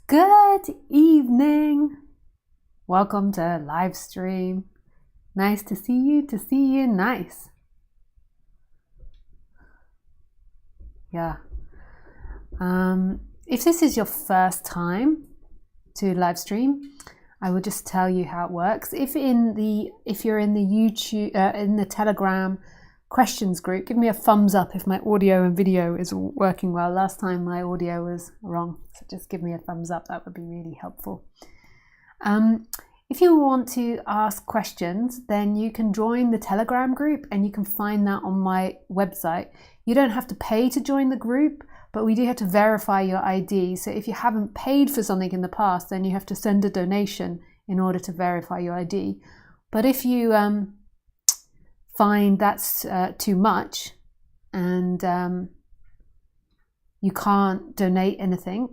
Good evening. Welcome to live stream. Nice to see you, nice. Yeah. If this is your first time to live stream, I will just tell you how it works. If you're in the YouTube, in the Telegram questions group, give me a thumbs up if my audio and video is working well. Last time my audio was wrong, so just give me a thumbs up. That would be really helpful. If you want to ask questions, then you can join the Telegram group, and you can find that on my website. You don't have to pay to join the group, but we do have to verify your ID. So if you haven't paid for something in the past, then you have to send a donation in order to verify your ID. But if you find that's too much and you can't donate anything,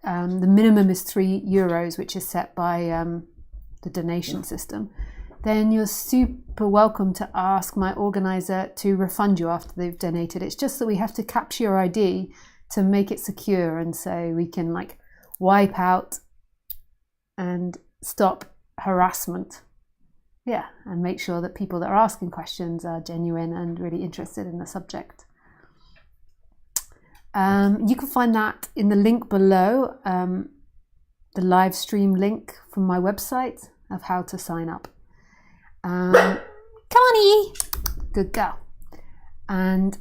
the minimum is €3, which is set by the donation system, then you're super welcome to ask my organizer to refund you after they've donated. It's just that we have to capture your ID to make it secure, and so we can like wipe out and stop harassment. Yeah, and make sure that people that are asking questions are genuine and really interested in the subject. You can find that in the link below, the live stream link from my website of how to sign up. Come on, E! Good girl. And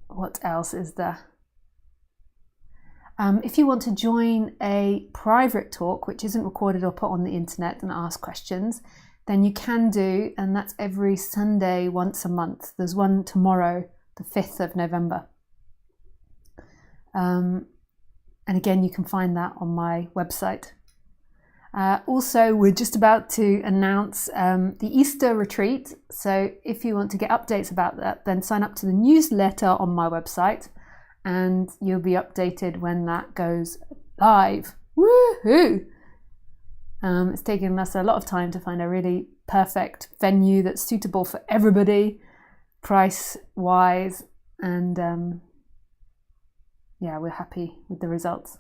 what else is there? If you want to join a private talk, which isn't recorded or put on the internet, and ask questions, then you can do, and that's every Sunday once a month. There's one tomorrow, the 5th of November. And again, you can find that on my website. Also, we're just about to announce the Easter retreat. So if you want to get updates about that, then sign up to the newsletter on my website, and you'll be updated when that goes live. Woohoo! It's taken us a lot of time to find a really perfect venue that's suitable for everybody, price-wise, and yeah, we're happy with the results.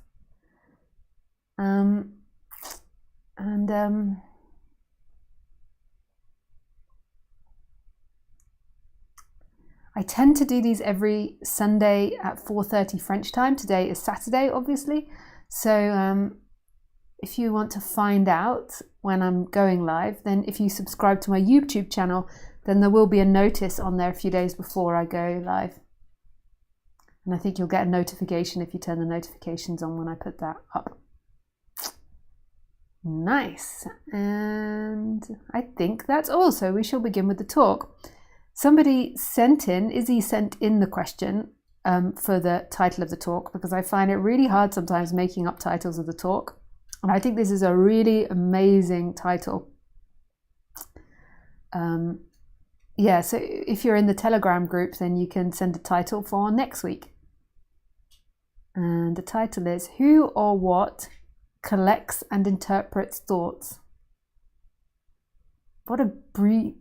I tend to do these every Sunday at 4:30 French time. Today is Saturday, obviously. So if you want to find out when I'm going live, then if you subscribe to my YouTube channel, then there will be a notice on there a few days before I go live. And I think you'll get a notification if you turn the notifications on when I put that up. Nice. And I think that's all. So we shall begin with the talk. Somebody Izzy sent in the question for the title of the talk, because I find it really hard sometimes making up titles of the talk. And I think this is a really amazing title. Yeah, so if you're in the Telegram group, then you can send a title for next week. And the title is Who or What Collects and Interprets Thoughts? What a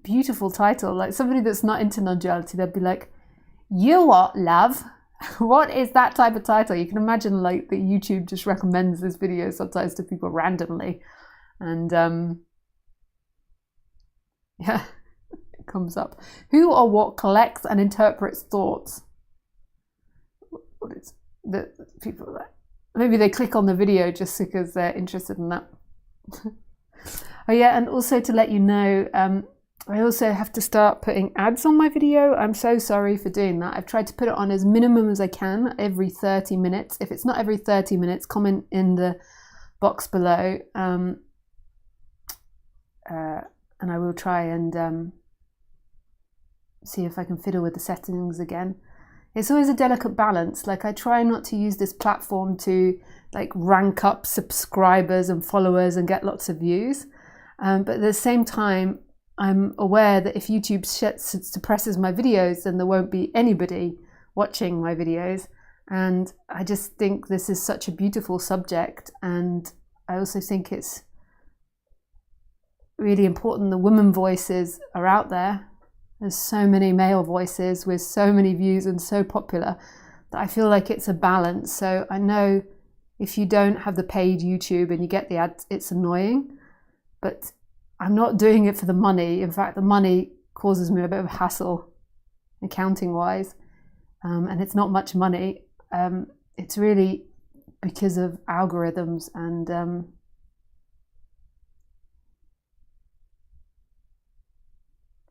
beautiful title. Like, somebody that's not into non-duality, they'd be like, you what, love? What is that type of title? You can imagine like that YouTube just recommends this video sometimes to people randomly. And yeah, it comes up. Who or what collects and interprets thoughts? What is the people that maybe they click on the video just because they're interested in that. Oh yeah, and also to let you know, I also have to start putting ads on my video. I'm so sorry for doing that. I've tried to put it on as minimum as I can, every 30 minutes. If it's not every 30 minutes, comment in the box below. And I will try and see if I can fiddle with the settings again. It's always a delicate balance. Like, I try not to use this platform to like rank up subscribers and followers and get lots of views. But at the same time, I'm aware that if YouTube suppresses my videos, then there won't be anybody watching my videos. And I just think this is such a beautiful subject. And I also think it's really important the women voices are out there. There's so many male voices with so many views and so popular that I feel like it's a balance. So I know if you don't have the paid YouTube and you get the ads, it's annoying, but I'm not doing it for the money. In fact, the money causes me a bit of hassle accounting wise, and it's not much money. It's really because of algorithms and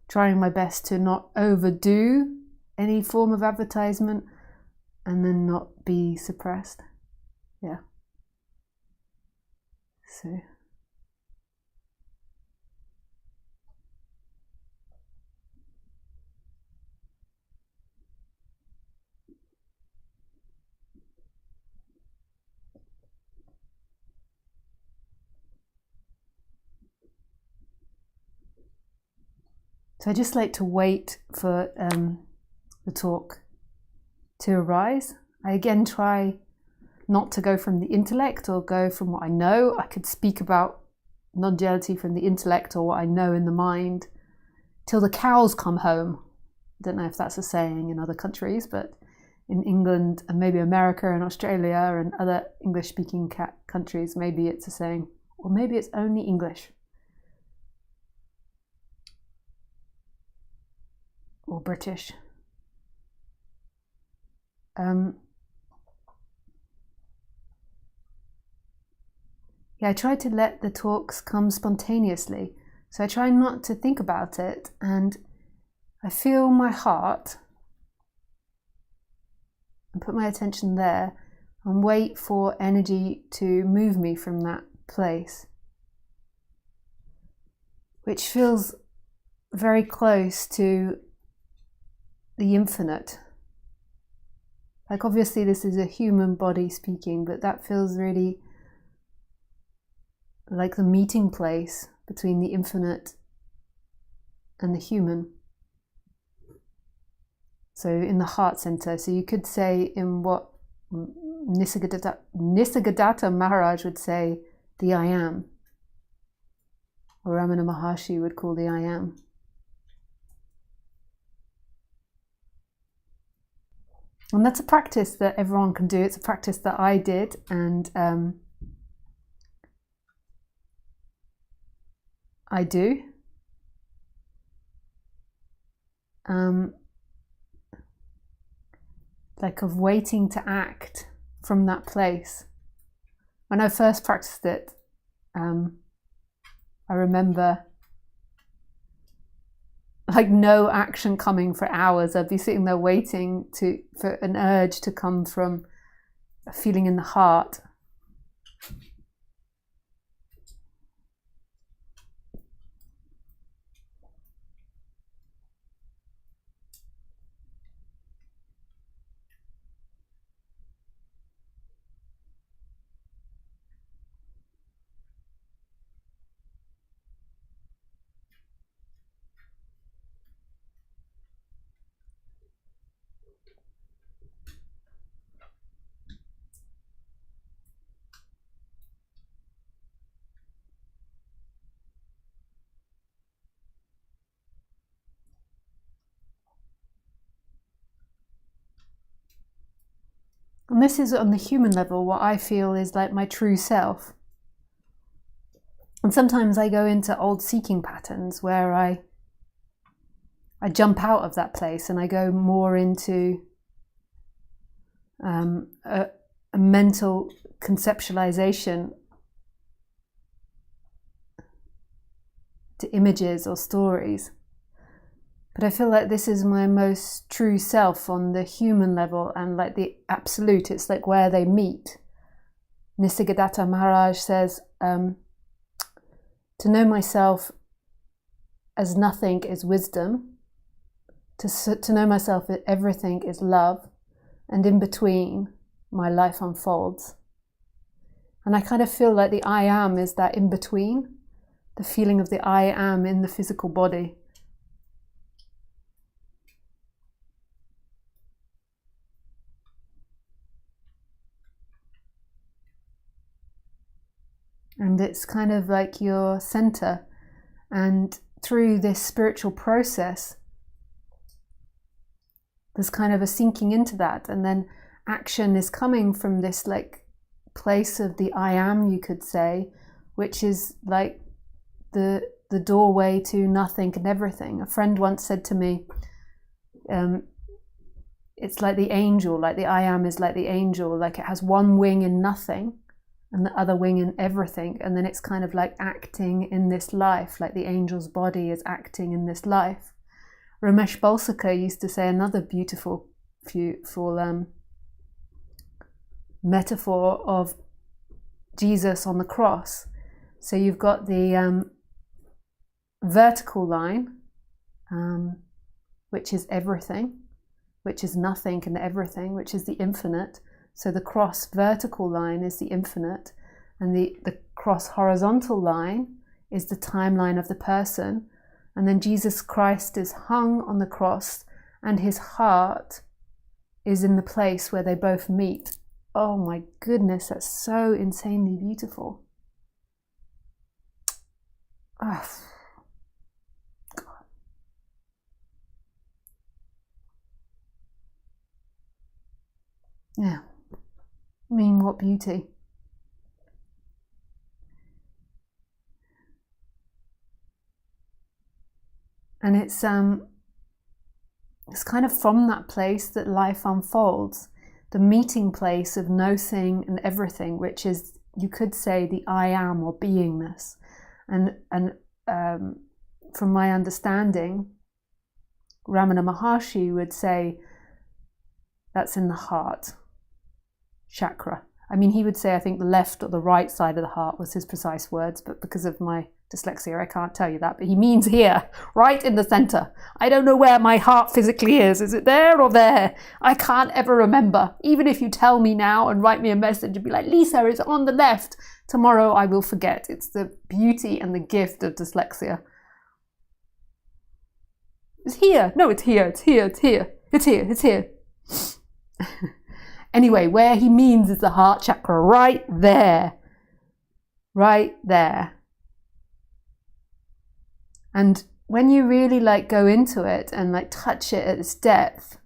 trying my best to not overdo any form of advertisement and then not be suppressed. Yeah. So I just like to wait for the talk to arise. I again try not to go from the intellect or go from what I know. I could speak about non-duality from the intellect or what I know in the mind till the cows come home. I don't know if that's a saying in other countries, but in England and maybe America and Australia and other English-speaking countries, maybe it's a saying, or maybe it's only English. Or British. Yeah, I try to let the talks come spontaneously. So I try not to think about it, and I feel my heart and put my attention there and wait for energy to move me from that place, which feels very close to the infinite. Like obviously this is a human body speaking, but that feels really like the meeting place between the infinite and the human. So in the heart center. So you could say in what Nisargadatta Maharaj would say, the I am. Or Ramana Maharshi would call the I am. And that's a practice that everyone can do. It's a practice that I did, and I do. Like of waiting to act from that place. When I first practiced it, I remember like no action coming for hours. I'd be sitting there waiting for an urge to come from a feeling in the heart. And this is on the human level, what I feel is like my true self. And sometimes I go into old seeking patterns where I jump out of that place and I go more into a mental conceptualization to images or stories. But I feel like this is my most true self on the human level and like the absolute. It's like where they meet. Nisargadatta Maharaj says, to know myself as nothing is wisdom. To know myself as everything is love. And in between, my life unfolds. And I kind of feel like the I am is that in between. The feeling of the I am in the physical body. And it's kind of like your center. And through this spiritual process, there's kind of a sinking into that, and then action is coming from this like place of the I am, you could say, which is like the doorway to nothing and everything. A friend once said to me, it's like the angel, like the I am is like the angel, like it has one wing in nothing and the other wing in everything, and then it's kind of like acting in this life, like the angel's body is acting in this life. Ramesh Balsekar used to say another beautiful metaphor of Jesus on the cross. So you've got the vertical line, which is everything, which is nothing and everything, which is the infinite. So the cross vertical line is the infinite, and the cross horizontal line is the timeline of the person. And then Jesus Christ is hung on the cross, and his heart is in the place where they both meet. Oh my goodness, that's so insanely beautiful. Oh. Yeah, I mean, what beauty. And it's kind of from that place that life unfolds, the meeting place of nothing and everything, which is, you could say, the I am or beingness. And from my understanding, Ramana Maharshi would say that's in the heart chakra. I mean, he would say, I think the left or the right side of the heart was his precise words, but because of my dyslexia, I can't tell you that. But he means here, right in the center. I don't know where my heart physically is. Is it there or there? I can't ever remember. Even if you tell me now and write me a message and be like, Lisa, it's on the left. Tomorrow I will forget. It's the beauty and the gift of dyslexia. It's here. No, it's here. It's here. It's here. It's here. It's here. Anyway, where he means is the heart chakra, right there. Right there. And when you really like go into it and like touch it at its depth,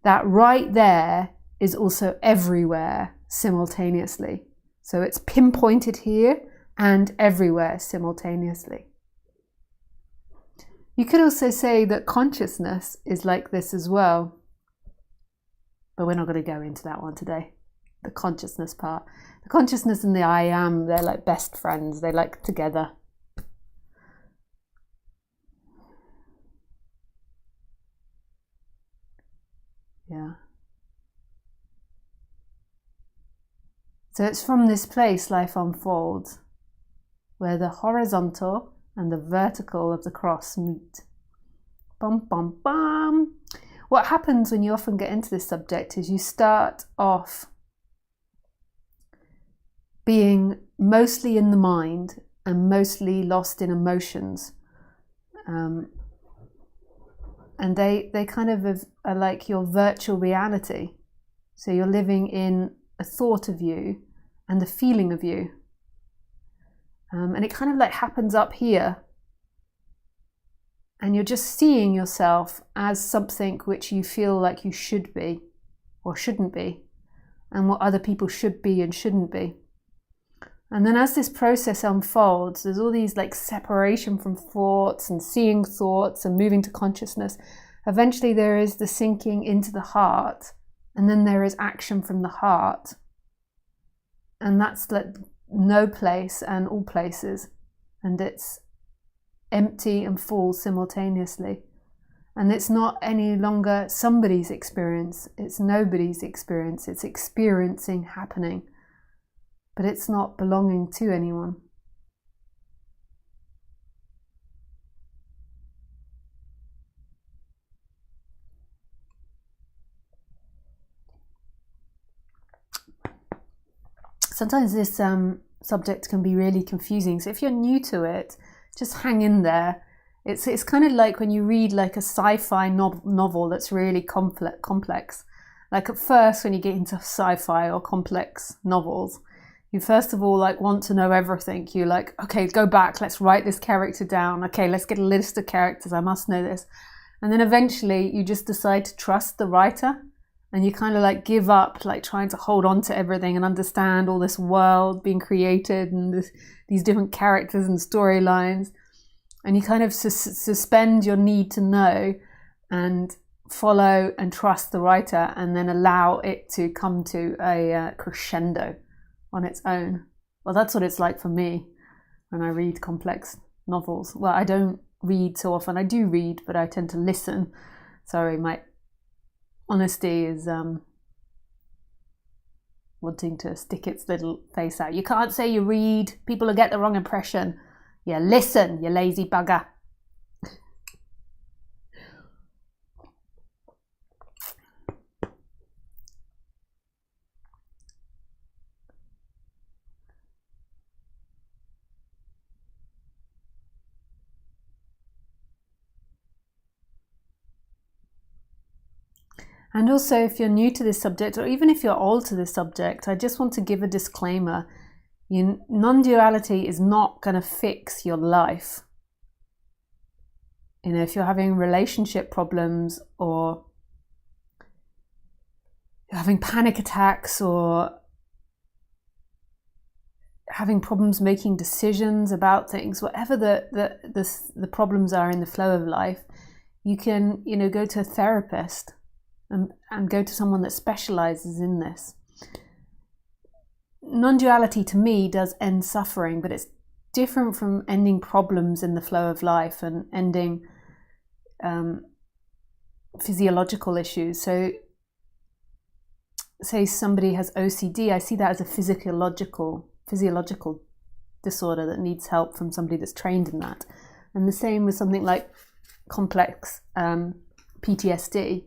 that right there is also everywhere simultaneously. So it's pinpointed here and everywhere simultaneously. You could also say that consciousness is like this as well. But we're not going to go into that one today. The consciousness part. The consciousness and the I am, they're like best friends. They like together. Yeah. So it's from this place life unfolds, where the horizontal and the vertical of the cross meet. Bum, bum, bum. What happens when you often get into this subject is you start off being mostly in the mind and mostly lost in emotions. And they kind of are like your virtual reality. So you're living in a thought of you and the feeling of you. And it kind of like happens up here. And you're just seeing yourself as something which you feel like you should be or shouldn't be, and what other people should be and shouldn't be. And then as this process unfolds, there's all these like separation from thoughts and seeing thoughts and moving to consciousness. Eventually there is the sinking into the heart, and then there is action from the heart. And that's like no place and all places. And it's empty and full simultaneously. And it's not any longer somebody's experience, it's nobody's experience, it's experiencing happening, but it's not belonging to anyone. Sometimes this subject can be really confusing, so if you're new to it, just hang in there. It's kind of like when you read like a sci-fi novel that's really complex. Like at first when you get into sci-fi or complex novels, you first of all like want to know everything. You're like, okay, go back, let's write this character down. Okay, let's get a list of characters, I must know this. And then eventually you just decide to trust the writer, and you kind of like give up like trying to hold on to everything and understand all this world being created and these different characters and storylines. And you kind of suspend your need to know and follow and trust the writer, and then allow it to come to a crescendo on its own. Well, that's what it's like for me when I read complex novels. Well, I don't read so often. I do read, but I tend to listen. Sorry, my honesty is wanting to stick its little face out. You can't say you read. People will get the wrong impression. Yeah, listen, you lazy bugger. And also, if you're new to this subject, or even if you're old to this subject, I just want to give a disclaimer. Non-duality is not going to fix your life. You know, if you're having relationship problems, or you're having panic attacks, or having problems making decisions about things, whatever the problems are in the flow of life, you can, you know, go to a therapist. And go to someone that specializes in this. Non-duality to me does end suffering, but it's different from ending problems in the flow of life and ending physiological issues. So say somebody has OCD, I see that as a physiological disorder that needs help from somebody that's trained in that. And the same with something like complex PTSD.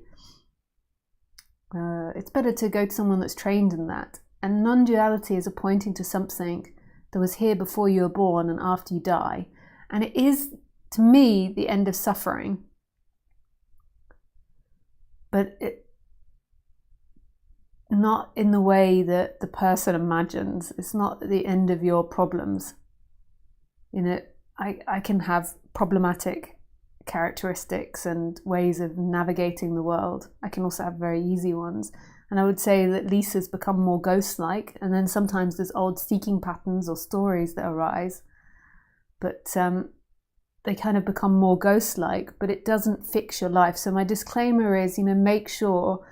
It's better to go to someone that's trained in that. And non-duality is pointing to something that was here before you were born and after you die. And it is, to me, the end of suffering. But not in the way that the person imagines. It's not the end of your problems. You know, I can have problematic characteristics and ways of navigating the world. I can also have very easy ones. And I would say that Lisa's become more ghost-like, and then sometimes there's old seeking patterns or stories that arise, but they kind of become more ghost-like, but it doesn't fix your life. So my disclaimer is, you know, make sure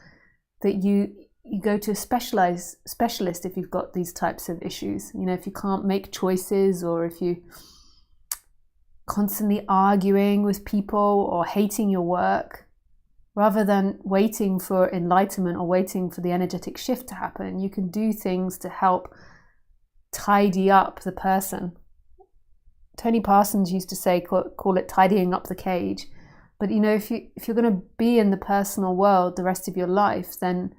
that you go to a specialist if you've got these types of issues. You know, if you can't make choices, or if you constantly arguing with people or hating your work, rather than waiting for enlightenment or waiting for the energetic shift to happen, you can do things to help tidy up the person. Tony Parsons used to say, call it tidying up the cage. But you know, if you're going to be in the personal world the rest of your life, then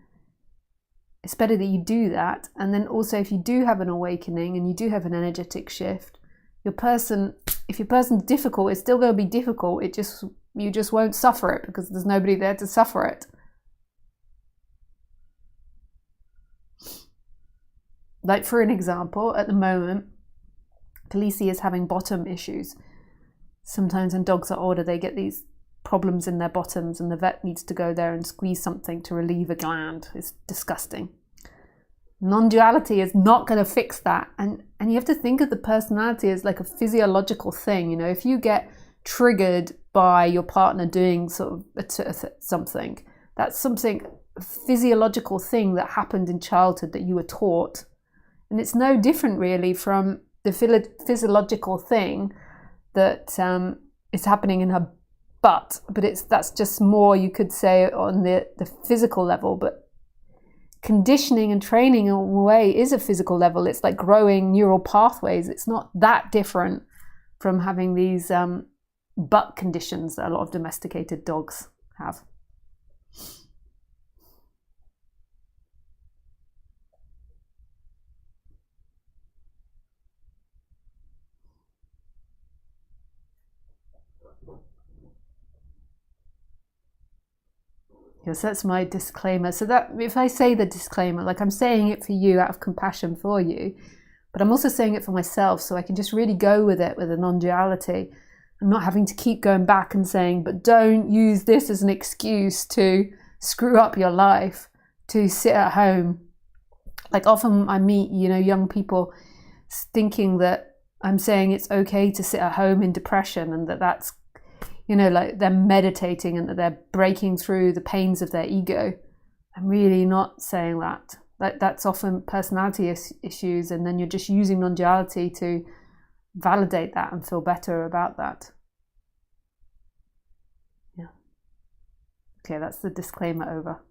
it's better that you do that. And then also, if you do have an awakening and you do have an energetic shift, if your person's difficult, it's still going to be difficult. You just won't suffer it because there's nobody there to suffer it. Like, for an example, at the moment, Khaleesi is having bottom issues. Sometimes when dogs are older, they get these problems in their bottoms, and the vet needs to go there and squeeze something to relieve a gland. It's disgusting. Non-duality is not going to fix that. And you have to think of the personality as like a physiological thing. You know, if you get triggered by your partner doing sort of something, that's something, a physiological thing that happened in childhood that you were taught. And it's no different really from the physiological thing that is happening in her butt. But that's just more, you could say, on the physical level. But conditioning and training in a way is a physical level. It's like growing neural pathways. It's not that different from having these butt conditions that a lot of domesticated dogs have. Yes, that's my disclaimer. So that if I say the disclaimer, like I'm saying it for you out of compassion for you, but I'm also saying it for myself so I can just really go with it with a non-duality. and not having to keep going back and saying, but don't use this as an excuse to screw up your life, to sit at home. Like often I meet, young people thinking that I'm saying it's okay to sit at home in depression, and that's, like they're meditating and that they're breaking through the pains of their ego. I'm really not saying that. That's often personality issues, and then you're just using non-duality to validate that and feel better about that. Yeah. Okay, that's the disclaimer over.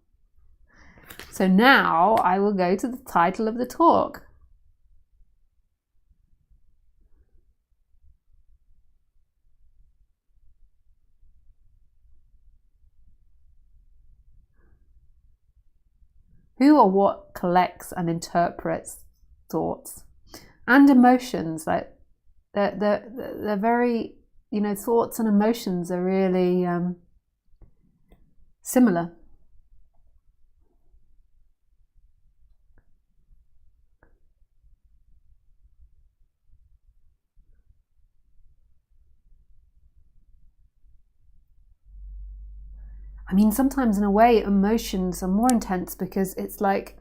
So now I will go to the title of the talk. Who or what collects and interprets thoughts and emotions? Like they're very, thoughts and emotions are really similar. I mean, sometimes in a way, emotions are more intense because it's like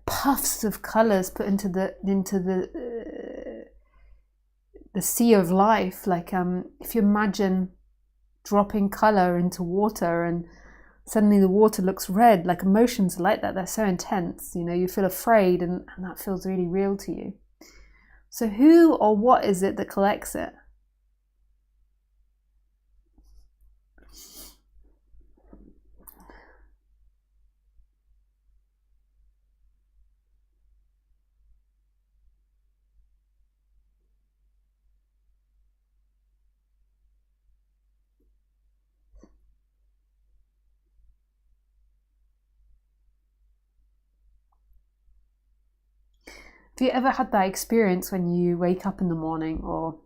puffs of colors put into the sea of life. Like if you imagine dropping color into water and suddenly the water looks red, like emotions are like that. They're so intense. You feel afraid, and that feels really real to you. So who or what is it that collects it? Have you ever had that experience when you wake up in the morning, or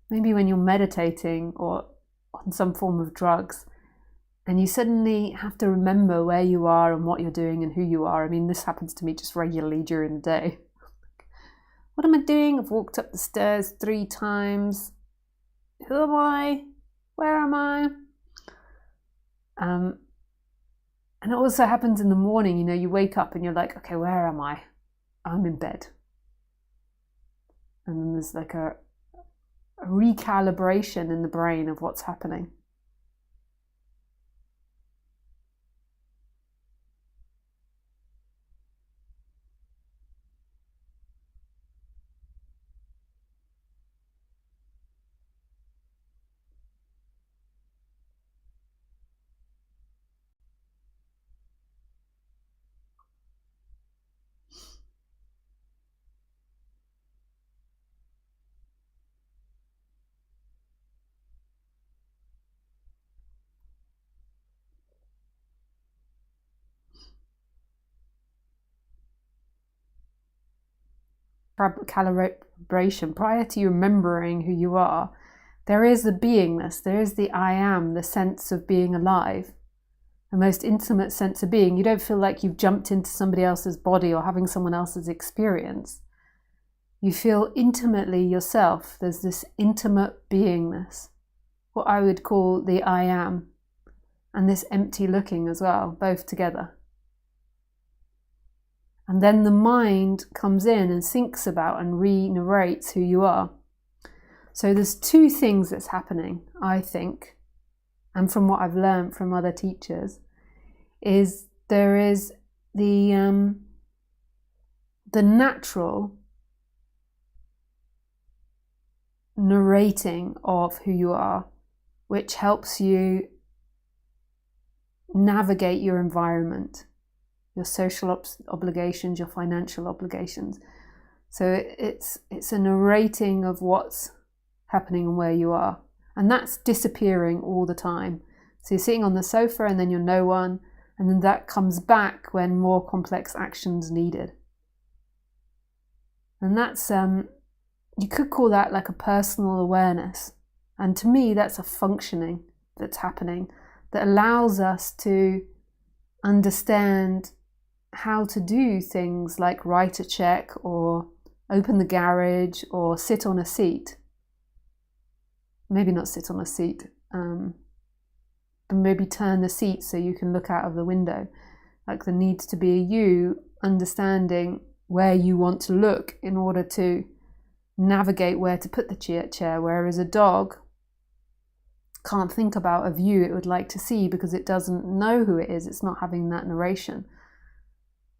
maybe when you're meditating or on some form of drugs, and you suddenly have to remember where you are and what you're doing and who you are? I mean, this happens to me just regularly during the day. What am I doing? I've walked up the stairs 3 times. Who am I? Where am I? And it also happens in the morning. You wake up and you're like, okay, where am I? I'm in bed. And then there's like a recalibration in the brain of what's happening. Calibration, prior to you remembering who you are, there is the beingness, there is the I am, the sense of being alive, the most intimate sense of being. You don't feel like you've jumped into somebody else's body or having someone else's experience. You feel intimately yourself. There's this intimate beingness, what I would call the I am, and this empty looking as well, both together. And then the mind comes in and thinks about and re-narrates who you are. So there's 2 things that's happening, I think, and from what I've learned from other teachers, is there is the natural narrating of who you are, which helps you navigate your environment, your social obligations, your financial obligations. So it's a narrating of what's happening and where you are. And that's disappearing all the time. So you're sitting on the sofa and then you're no one, and then that comes back when more complex action's needed. And that's, you could call that like a personal awareness. And to me, that's a functioning that's happening that allows us to understand how to do things like write a check or open the garage or sit on a seat. Maybe not sit on a seat, but maybe turn the seat so you can look out of the window. Like there needs to be a you understanding where you want to look in order to navigate where to put the chair, whereas a dog can't think about a view it would like to see because it doesn't know who it is. It's not having that narration.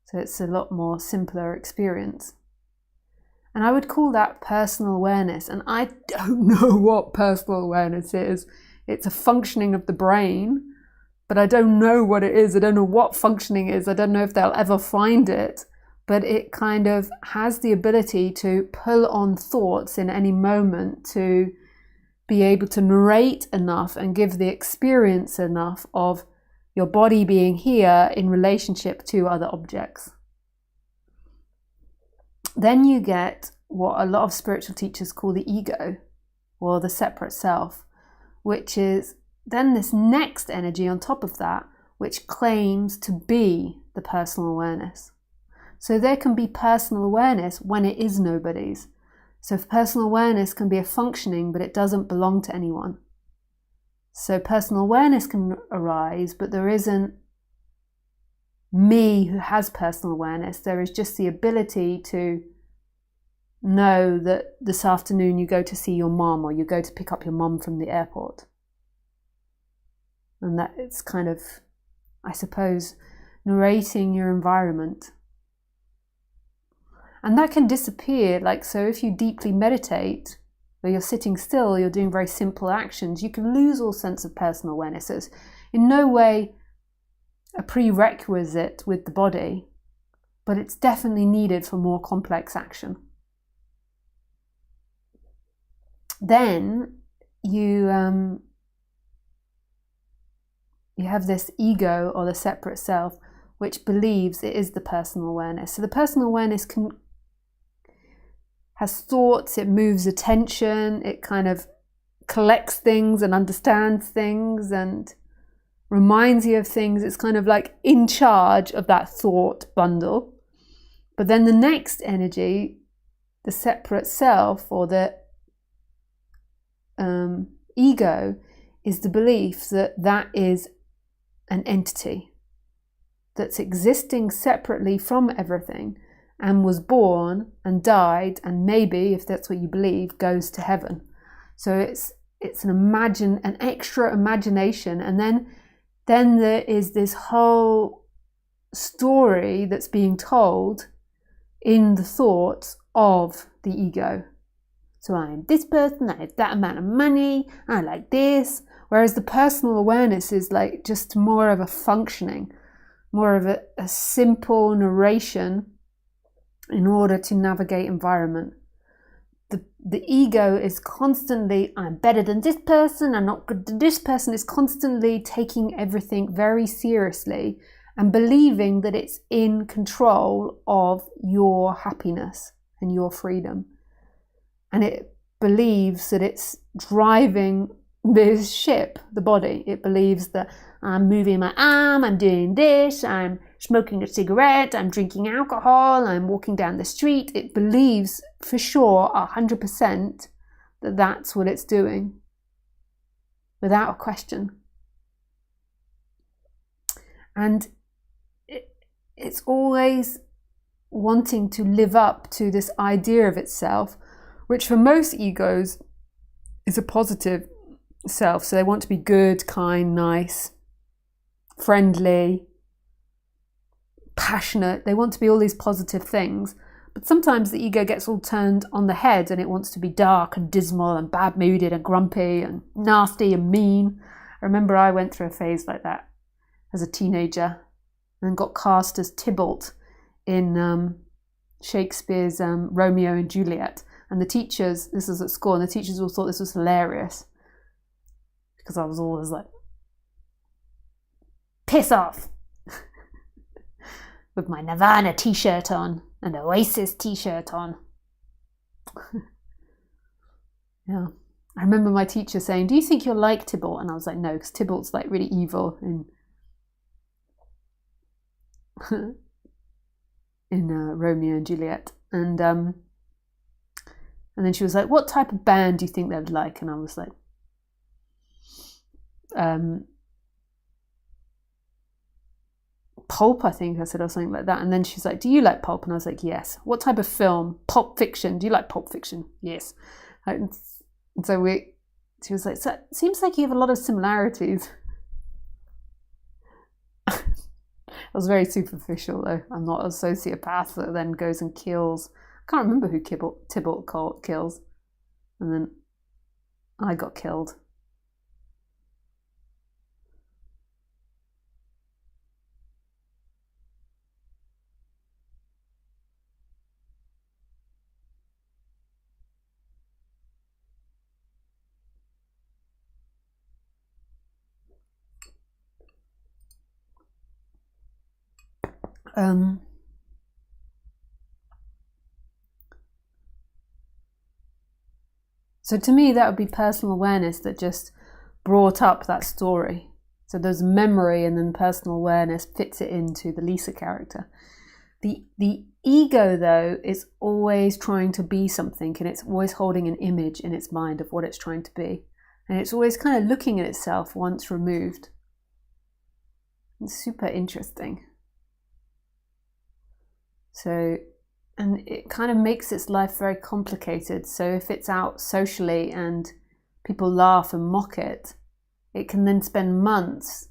So it's a lot more simpler experience. And I would call that personal awareness. And I don't know what personal awareness is. It's a functioning of the brain, but I don't know what it is. I don't know what functioning is. I don't know if they'll ever find it. But it kind of has the ability to pull on thoughts in any moment, to be able to narrate enough and give the experience enough of your body being here in relationship to other objects. Then you get what a lot of spiritual teachers call the ego, or the separate self, which is then this next energy on top of that, which claims to be the personal awareness. So there can be personal awareness when it is nobody's. So personal awareness can be a functioning, but it doesn't belong to anyone. So personal awareness can arise, but there isn't me who has personal awareness. There is just the ability to know that this afternoon you go to see your mom, or you go to pick up your mom from the airport. And that it's kind of, I suppose, narrating your environment. And that can disappear. Like, so if you deeply meditate, or you're sitting still, you're doing very simple actions, you can lose all sense of personal awareness. It's in no way a prerequisite with the body, but it's definitely needed for more complex action. Then you have this ego, or the separate self, which believes it is the personal awareness. So the personal awareness has thoughts, it moves attention, it kind of collects things and understands things and reminds you of things. It's kind of like in charge of that thought bundle. But then the next energy, the separate self, or the ego, is the belief that that is an entity that's existing separately from everything, and was born and died, and maybe, if that's what you believe, goes to heaven. So it's an extra imagination, and then there is this whole story that's being told in the thoughts of the ego. So I am this person, I have that amount of money, I like this. Whereas the personal awareness is like just more of a functioning, more of a simple narration in order to navigate environment. The ego is constantly, I'm better than this person, I'm not good to this person, is constantly taking everything very seriously and believing that it's in control of your happiness and your freedom. And it believes that it's driving this ship, the body. It believes that I'm moving my arm, I'm doing this, I'm smoking a cigarette, I'm drinking alcohol, I'm walking down the street. It believes for sure 100% that that's what it's doing, without a question. And it's always wanting to live up to this idea of itself, which for most egos is a positive self. So they want to be good, kind, nice, friendly, passionate. They want to be all these positive things. But sometimes the ego gets all turned on the head and it wants to be dark and dismal and bad-mooded and grumpy and nasty and mean. I remember I went through a phase like that as a teenager and got cast as Tybalt in Shakespeare's Romeo and Juliet. And the teachers, this was at school, and the teachers all thought this was hilarious because I was always like, piss off, with my Nirvana t-shirt on and Oasis t-shirt on. Yeah. I remember my teacher saying, do you think you're like Tybalt? And I was like, no, because Tybalt's like really evil in Romeo and Juliet. And And then she was like, what type of band do you think they would like? And I was like, pulp, I think I said, or something like that. And then she's like, do you like pulp? And I was like, yes. What type of film? Pulp Fiction. Do you like Pulp Fiction? Yes. And so she was like, so it seems like you have a lot of similarities. I was very superficial though. I'm not a sociopath that then goes and kills. I can't remember who Tybalt kills. And then I got killed. So to me, that would be personal awareness that just brought up that story. So there's memory, and then personal awareness fits it into the Lisa character. The ego, though, is always trying to be something, and it's always holding an image in its mind of what it's trying to be. And it's always kind of looking at itself once removed. It's super interesting. So, and it kind of makes its life very complicated. So if it's out socially and people laugh and mock it, it can then spend months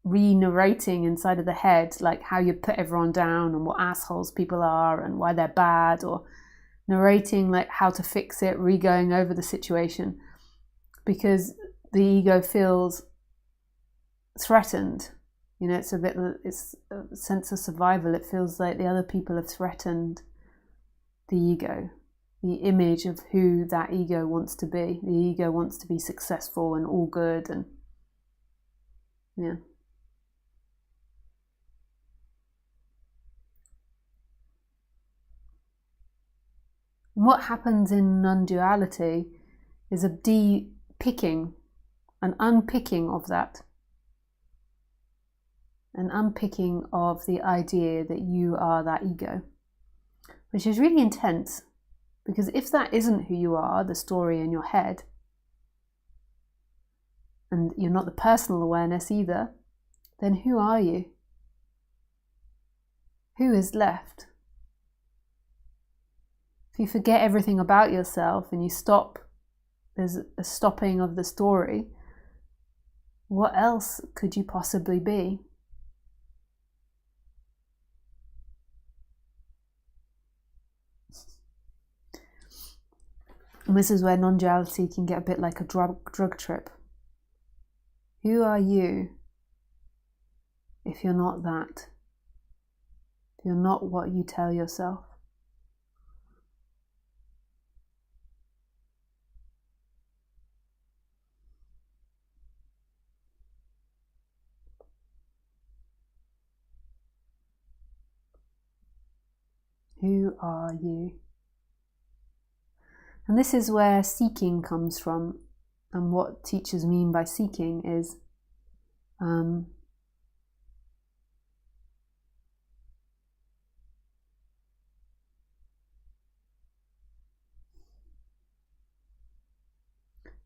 re-narrating inside of the head, like how you put everyone down and what assholes people are and why they're bad, or narrating like how to fix it, re-going over the situation, because the ego feels threatened. You know, it's a sense of survival. It feels like the other people have threatened the ego, the image of who that ego wants to be. The ego wants to be successful and all good, and yeah. And what happens in non-duality is a de-picking, an unpicking of that. An unpicking of the idea that you are that ego, which is really intense, because if that isn't who you are, the story in your head, and you're not the personal awareness either, then who are you? Who is left? If you forget everything about yourself and you stop, there's a stopping of the story, what else could you possibly be? And this is where non-duality can get a bit like a drug trip. Who are you if you're not that? If you're not what you tell yourself? Who are you? And this is where seeking comes from, and what teachers mean by seeking is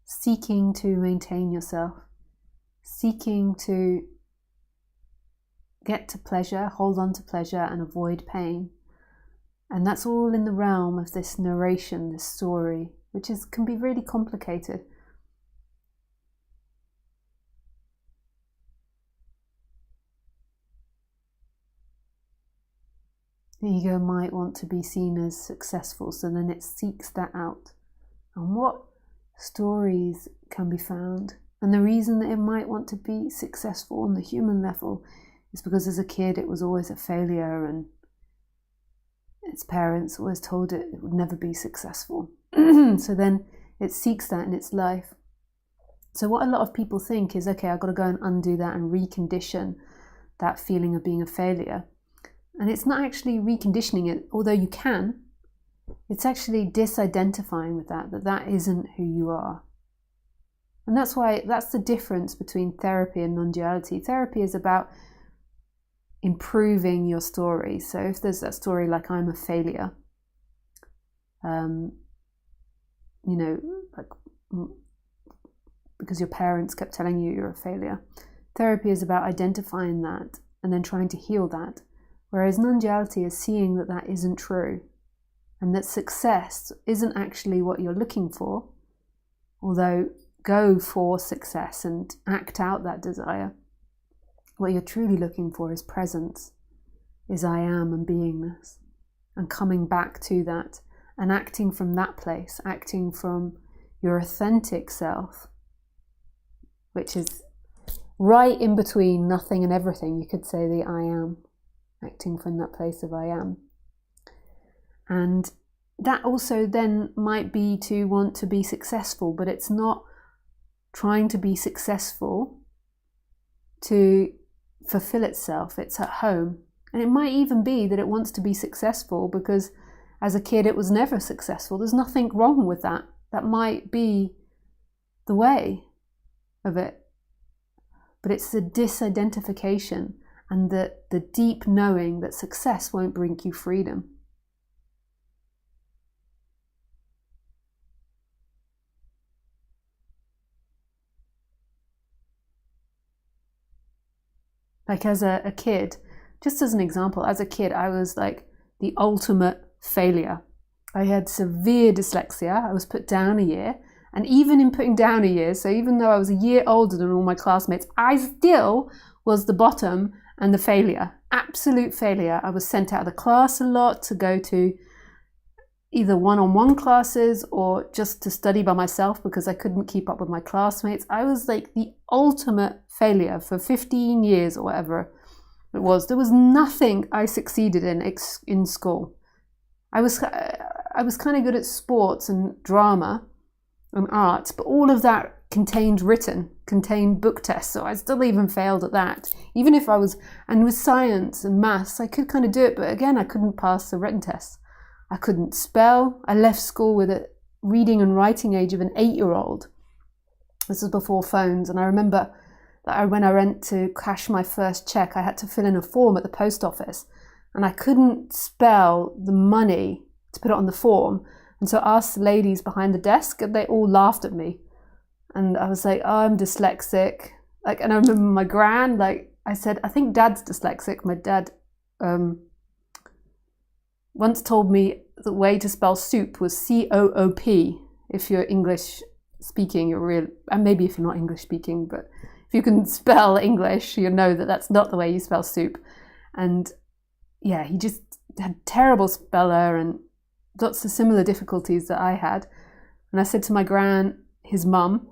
seeking to maintain yourself, seeking to get to pleasure, hold on to pleasure, and avoid pain. And that's all in the realm of this narration, this story, which can be really complicated. The ego might want to be seen as successful, so then it seeks that out. And what stories can be found? And the reason that it might want to be successful on the human level is because as a kid it was always a failure, and its parents always told it would never be successful. So then it seeks that in its life. So what a lot of people think is, okay, I've got to go and undo that and recondition that feeling of being a failure. And it's not actually reconditioning it, although you can. It's actually disidentifying with that isn't who you are. And that's the difference between therapy and non-duality. Therapy is about improving your story. So if there's that story like I'm a failure, you know, like because your parents kept telling you you're a failure. Therapy is about identifying that and then trying to heal that. Whereas non-duality is seeing that that isn't true and that success isn't actually what you're looking for, although go for success and act out that desire. What you're truly looking for is presence, is I am and beingness, and coming back to that and acting from that place, acting from your authentic self, which is right in between nothing and everything. You could say the I am, acting from that place of I am. And that also then might be to want to be successful, but it's not trying to be successful to fulfill itself. It's at home. And it might even be that it wants to be successful because as a kid it was never successful. There's nothing wrong with that. That might be the way of it. But it's the disidentification and the deep knowing that success won't bring you freedom. Like as a kid, just as an example, as a kid, I was like the ultimate failure. I had severe dyslexia. I was put down a year. And even in putting down a year, so even though I was a year older than all my classmates, I still was the bottom and the failure. Absolute failure. I was sent out of the class a lot to go to either one-on-one classes or just to study by myself because I couldn't keep up with my classmates. I was like the ultimate failure for 15 years or whatever it was. There was nothing I succeeded in school. I was kind of good at sports and drama and art, but all of that contained book tests, so I still even failed at that. Even if I was, and with science and maths, I could kind of do it, but again, I couldn't pass the written tests. I couldn't spell. I left school with a reading and writing age of an 8-year-old. This was before phones, and I remember that when I went to cash my first check, I had to fill in a form at the post office, and I couldn't spell the money to put it on the form. And so I asked the ladies behind the desk, and they all laughed at me. And I was like, oh, I'm dyslexic. Like, and I remember my gran, like, I said, I think Dad's dyslexic. My dad once told me the way to spell soup was C-O-O-P. If you're English speaking, you're real, and maybe if you're not English speaking, but if you can spell English, you know that that's not the way you spell soup. And yeah, he just had terrible speller and lots of similar difficulties that I had. And I said to my gran, his mum,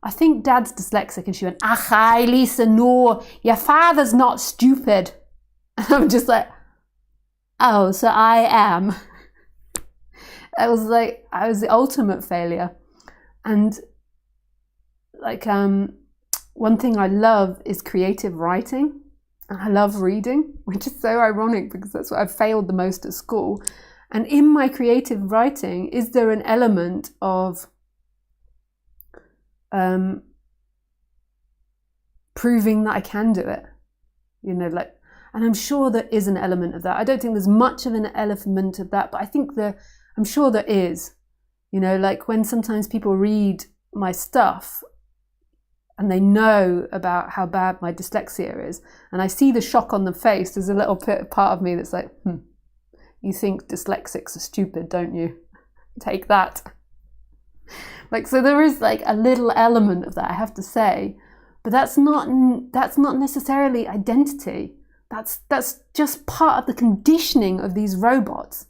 I think Dad's dyslexic. And she went, Achai, Lisa, no, your father's not stupid. And I'm just like, oh, so I am. I was the ultimate failure. And like, one thing I love is creative writing. And I love reading, which is so ironic because that's what I failed the most at school. And in my creative writing, is there an element of proving that I can do it? You know, like, and I'm sure there is an element of that. I don't think there's much of an element of that, but I think I'm sure there is. You know, like when sometimes people read my stuff and they know about how bad my dyslexia is, and I see the shock on the face, there's a little part of me that's like, you think dyslexics are stupid, don't you? Take that. Like, so there is like a little element of that, I have to say, but that's not necessarily identity. That's just part of the conditioning of these robots.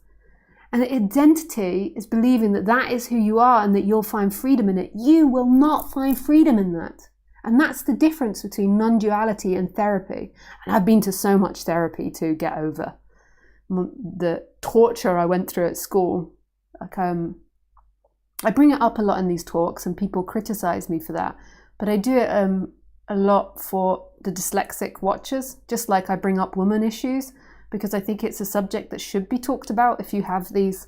And identity is believing that that is who you are and that you'll find freedom in it. You will not find freedom in that. And that's the difference between non-duality and therapy. And I've been to so much therapy to get over the torture I went through at school. Like, I bring it up a lot in these talks and people criticize me for that, but I do it a lot for the dyslexic watchers, just like I bring up women issues, because I think it's a subject that should be talked about. If you have these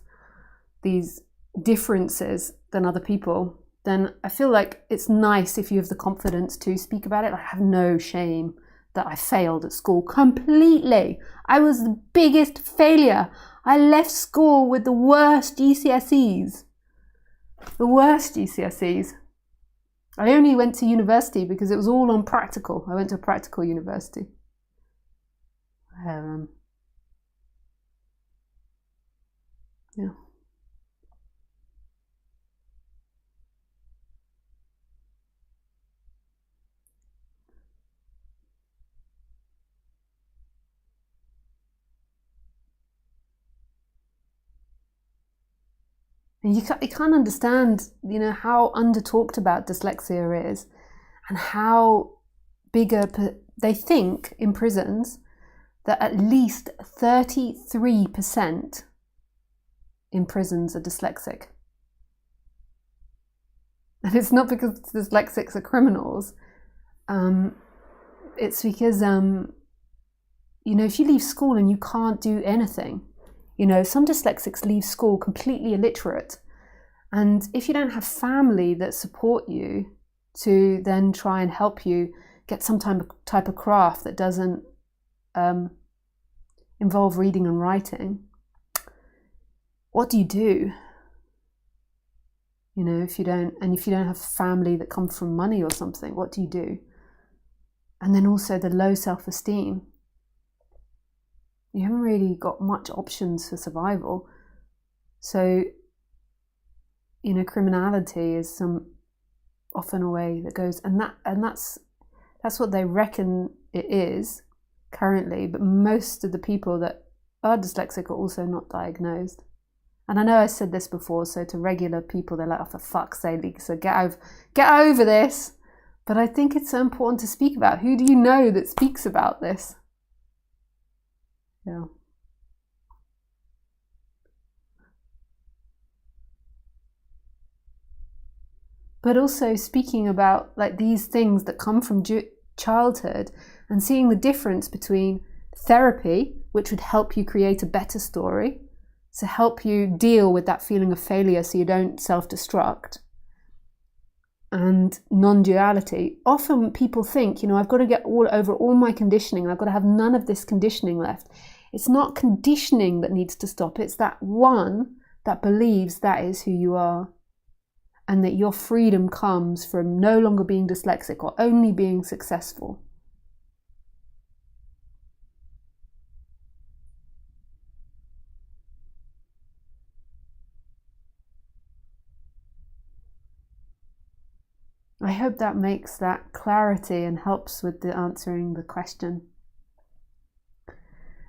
differences than other people, then I feel like it's nice if you have the confidence to speak about it. I have no shame that I failed at school completely. I was the biggest failure. I left school with the worst GCSEs. The worst GCSEs. I only went to university because it was all on practical. I went to a practical university. Yeah. And you can't understand, how under talked about dyslexia is, and how they think in prisons that at least 33% in prisons are dyslexic. And it's not because dyslexics are criminals. It's because, if you leave school and you can't do anything, some dyslexics leave school completely illiterate. And if you don't have family that support you to then try and help you get some type of craft that doesn't involve reading and writing, what do you do? If you don't have family that come from money or something, what do you do? And then also the low self-esteem. You haven't really got much options for survival. So, criminality is often a way that goes, and that's what they reckon it is currently. But most of the people that are dyslexic are also not diagnosed. And I know I said this before, so to regular people, they're like, oh, for fuck's sake, so get over this. But I think it's so important to speak about. Who do you know that speaks about this? Yeah. But also speaking about like these things that come from childhood, and seeing the difference between therapy, which would help you create a better story, to help you deal with that feeling of failure so you don't self-destruct, and non-duality. Often people think, I've got to get over all my conditioning, and I've got to have none of this conditioning left. It's not conditioning that needs to stop. It's that one that believes that is who you are, and that your freedom comes from no longer being dyslexic or only being successful. I hope that makes that clarity and helps with the answering the question.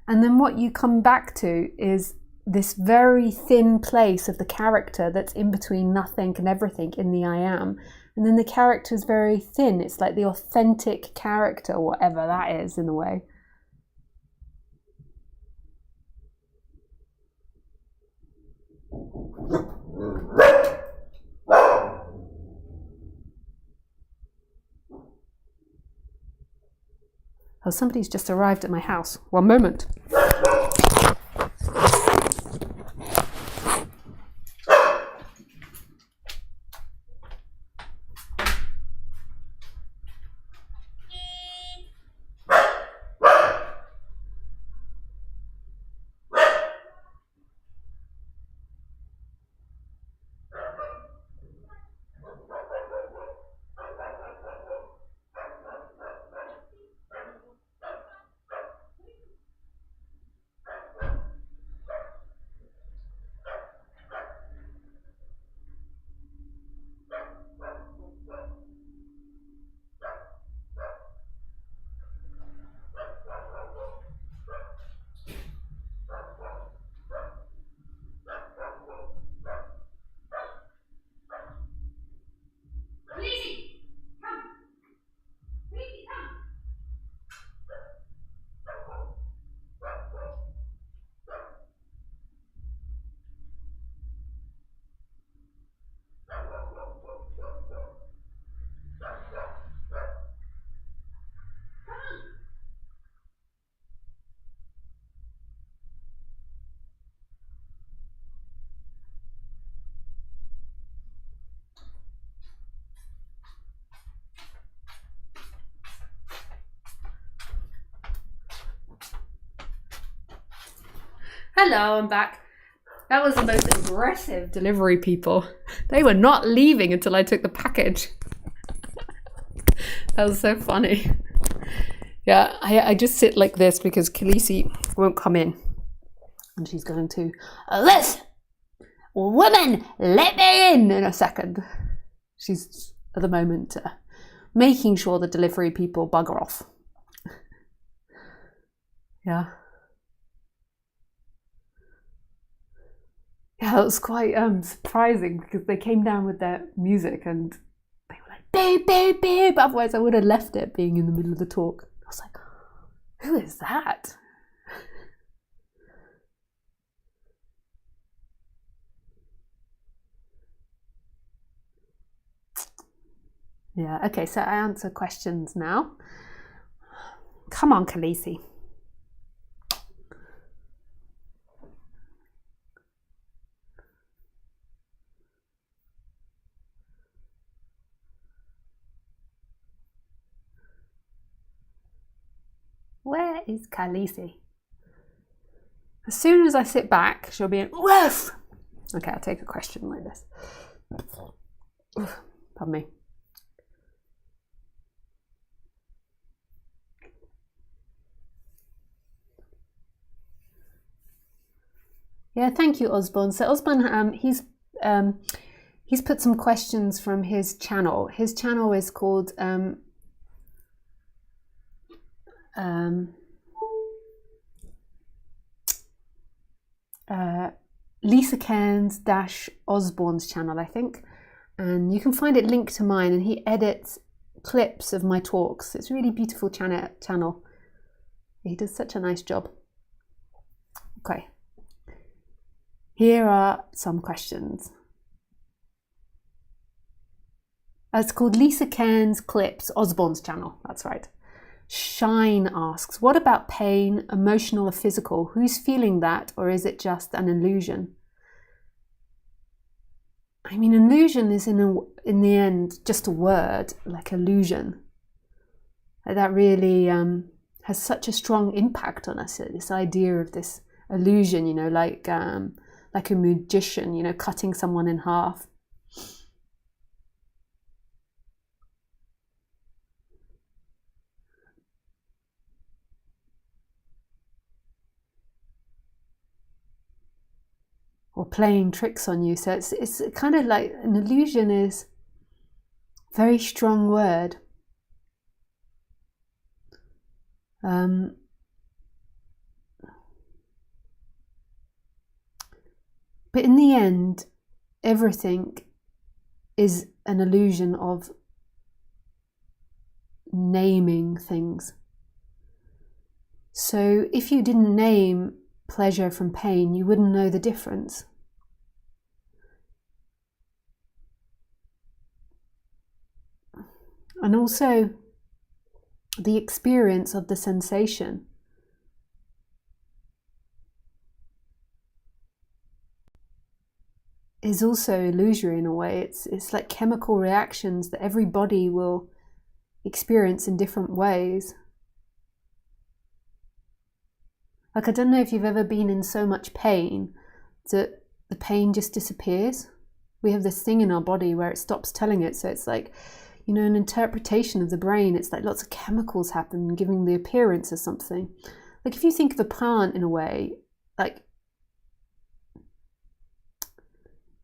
And then what you come back to is this very thin place of the character that's in between nothing and everything in the I am. And then the character is very thin. It's like the authentic character, whatever that is in a way. Oh, somebody's just arrived at my house. One moment. Hello, I'm back. That was the most aggressive delivery, people. They were not leaving until I took the package. That was so funny. Yeah, I just sit like this because Khaleesi won't come in. And she's going to, this woman, let me in a second. She's, at the moment, making sure the delivery people bugger off. Yeah. Yeah, that was quite surprising because they came down with their music and they were like, beep, beep, beep. Otherwise I would have left it being in the middle of the talk. I was like, who is that? Yeah, okay, so I answer questions now. Come on, Khaleesi. Where is Khaleesi? As soon as I sit back, she'll be in, woof! Okay, I'll take a question like this. Pardon me. Yeah, thank you, Osborne. So Osborne, he's put some questions from his channel. His channel is called Lisa Cairns Osborne's channel, I think, and you can find it linked to mine. And he edits clips of my talks. It's a really beautiful channel. He does such a nice job. Okay. Here are some questions. It's called Lisa Cairns Clips, Osborne's channel. That's right. Shine asks, what about pain, emotional or physical? Who's feeling that, or is it just an illusion? I mean, illusion is in the end just a word, like illusion. That really has such a strong impact on us. This idea of this illusion, you know, like a magician, you know, cutting someone in half. Or playing tricks on you. So it's kind of like an illusion is a very strong word. But in the end, everything is an illusion of naming things. So if you didn't name pleasure from pain, you wouldn't know the difference. And also the experience of the sensation. Is also illusory in a way. It's like chemical reactions that every body will experience in different ways. Like, I don't know if you've ever been in so much pain that the pain just disappears. We have this thing in our body where it stops telling it. So it's like, you know, an interpretation of the brain. It's like lots of chemicals happen, giving the appearance of something. Like if you think of a plant in a way, like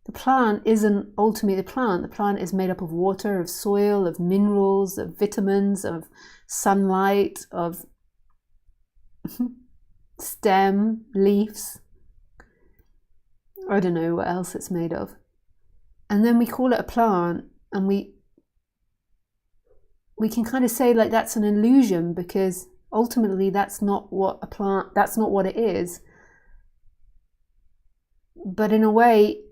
the plant isn't ultimately the plant. The plant is made up of water, of soil, of minerals, of vitamins, of sunlight, of stem, leaves. I don't know what else it's made of. And then we call it a plant, and we can kind of say like that's an illusion, because ultimately that's not what it is. But in a way,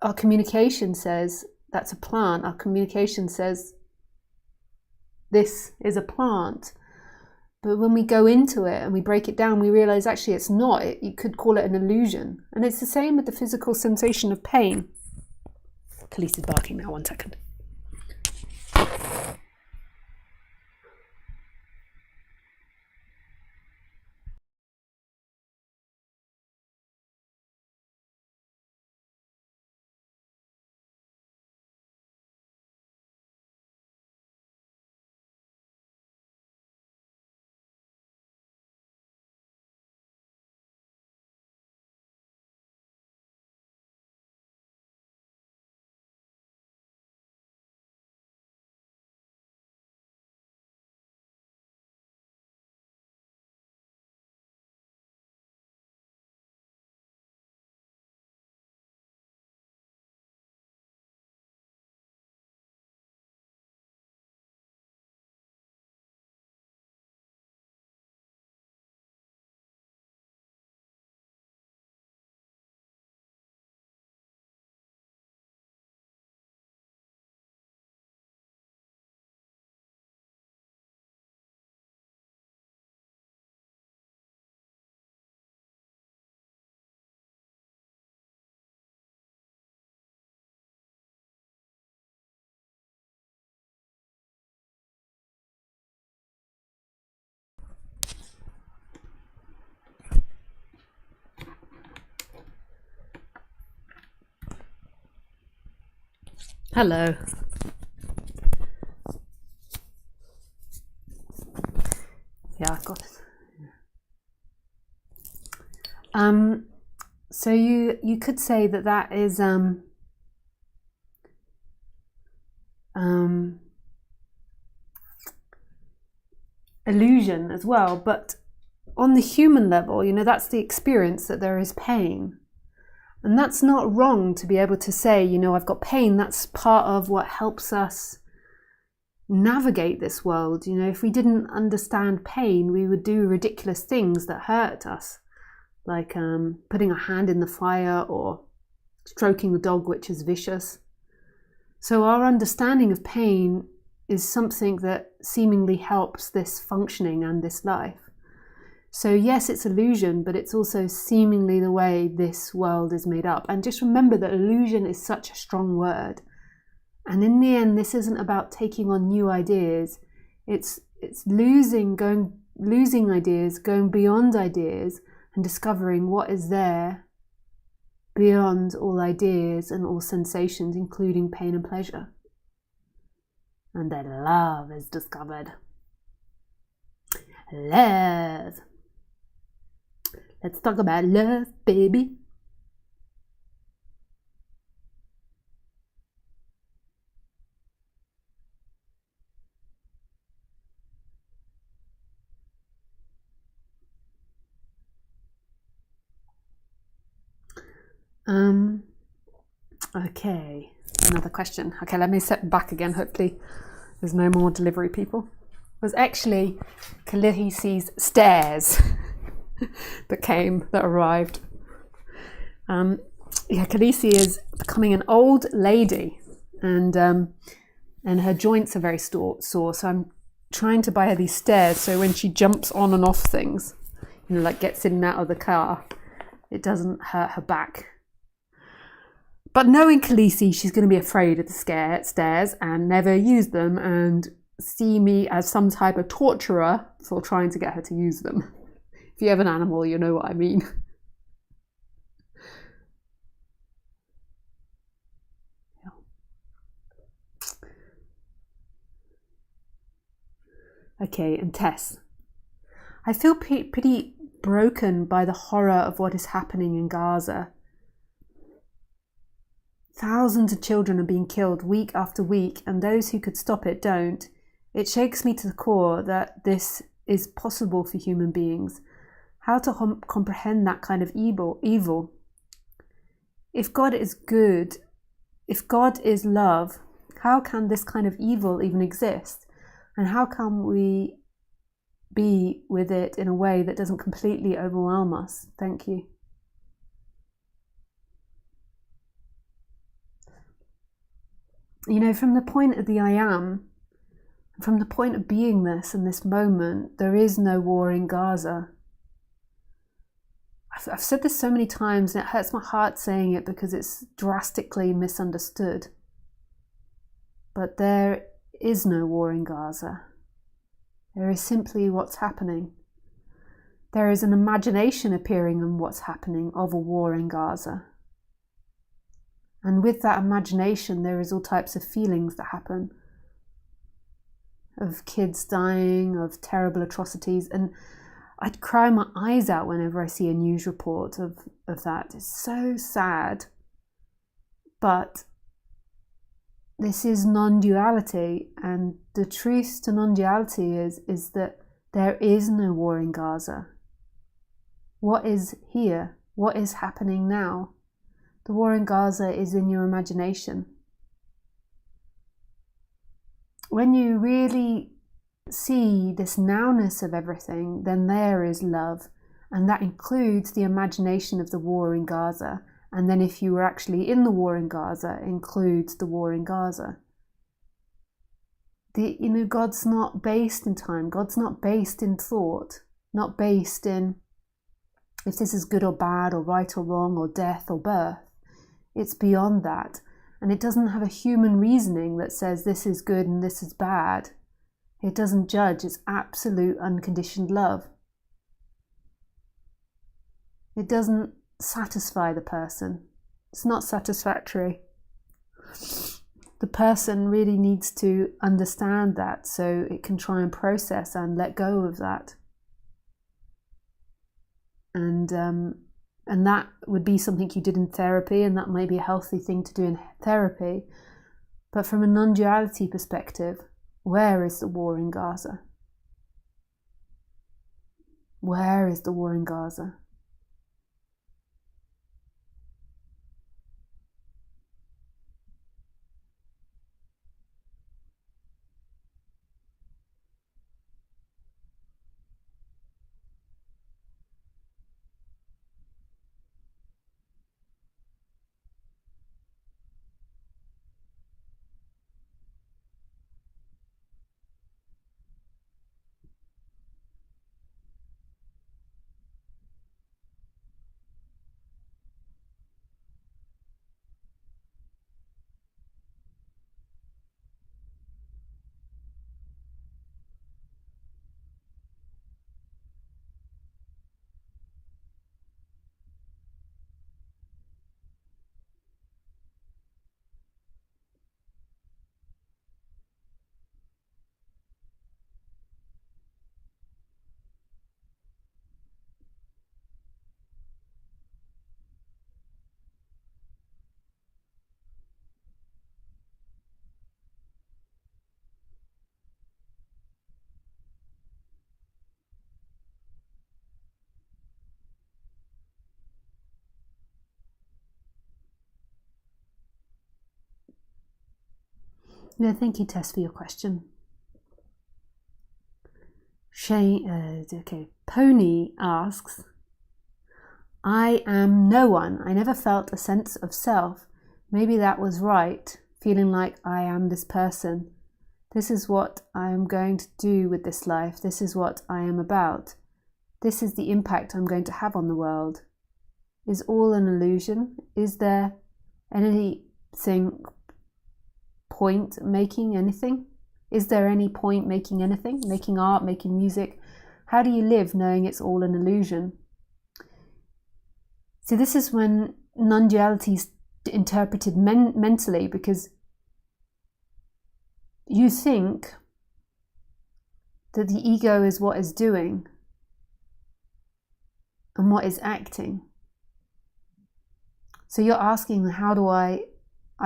our communication says that's a plant. Our communication says this is a plant. But when we go into it and we break it down, we realize actually it's not. You could call it an illusion. And it's the same with the physical sensation of pain. Khaleesi's barking now, 1 second. Hello. Yeah, I've got it. So you could say that is illusion as well, but on the human level, that's the experience, that there is pain. And that's not wrong to be able to say, I've got pain. That's part of what helps us navigate this world. If we didn't understand pain, we would do ridiculous things that hurt us, like putting a hand in the fire or stroking a dog, which is vicious. So our understanding of pain is something that seemingly helps this functioning and this life. So yes, it's illusion, but it's also seemingly the way this world is made up. And just remember that illusion is such a strong word. And in the end, this isn't about taking on new ideas. It's losing ideas, going beyond ideas, and discovering what is there beyond all ideas and all sensations, including pain and pleasure. And then love is discovered. Love. Let's talk about love, baby. Okay, another question. Okay, let me set back again. Hopefully there's no more delivery people. It was actually Khaleesi's stairs that arrived. Khaleesi is becoming an old lady, and her joints are very sore. So I'm trying to buy her these stairs so when she jumps on and off things, like gets in and out of the car, it doesn't hurt her back. But knowing Khaleesi, she's going to be afraid of the stairs and never use them, and see me as some type of torturer for trying to get her to use them. If you have an animal, you know what I mean. Okay, and Tess. I feel pretty broken by the horror of what is happening in Gaza. Thousands of children are being killed week after week, and those who could stop it don't. It shakes me to the core that this is possible for human beings. How to comprehend that kind of evil? If God is good, if God is love, how can this kind of evil even exist? And how can we be with it in a way that doesn't completely overwhelm us? Thank you. From the point of the I am, from the point of beingness in this moment, there is no war in Gaza. I've said this so many times, and it hurts my heart saying it because it's drastically misunderstood. But there is no war in Gaza. There is simply what's happening. There is an imagination appearing in what's happening of a war in Gaza. And with that imagination, there is all types of feelings that happen. Of kids dying, of terrible atrocities. And I'd cry my eyes out whenever I see a news report of that. It's so sad. But this is non-duality. And the truth to non-duality is that there is no war in Gaza. What is here? What is happening now? The war in Gaza is in your imagination. When you really see this nowness of everything, then there is love. And that includes the imagination of the war in Gaza. And then if you were actually in the war in Gaza, includes the war in Gaza. God's not based in time. God's not based in thought. Not based in if this is good or bad or right or wrong or death or birth. It's beyond that. And it doesn't have a human reasoning that says this is good and this is bad. It doesn't judge. It's absolute unconditioned love. It doesn't satisfy the person. It's not satisfactory. the person really needs to understand that so it can try and process and let go of that. And that would be something you did in therapy, and that might be a healthy thing to do in therapy. But from a non-duality perspective, where is the war in Gaza? Where is the war in Gaza? Yeah, thank you, Tess, for your question. Pony asks, I am no one. I never felt a sense of self. Maybe that was right, feeling like I am this person. This is what I am going to do with this life. This is what I am about. This is the impact I'm going to have on the world. Is all an illusion? Is there anything point making anything? Is there any point making anything? Making art, making music? How do you live knowing it's all an illusion? So this is when non-duality is interpreted mentally, because you think that the ego is what is doing and what is acting. So you're asking, how do I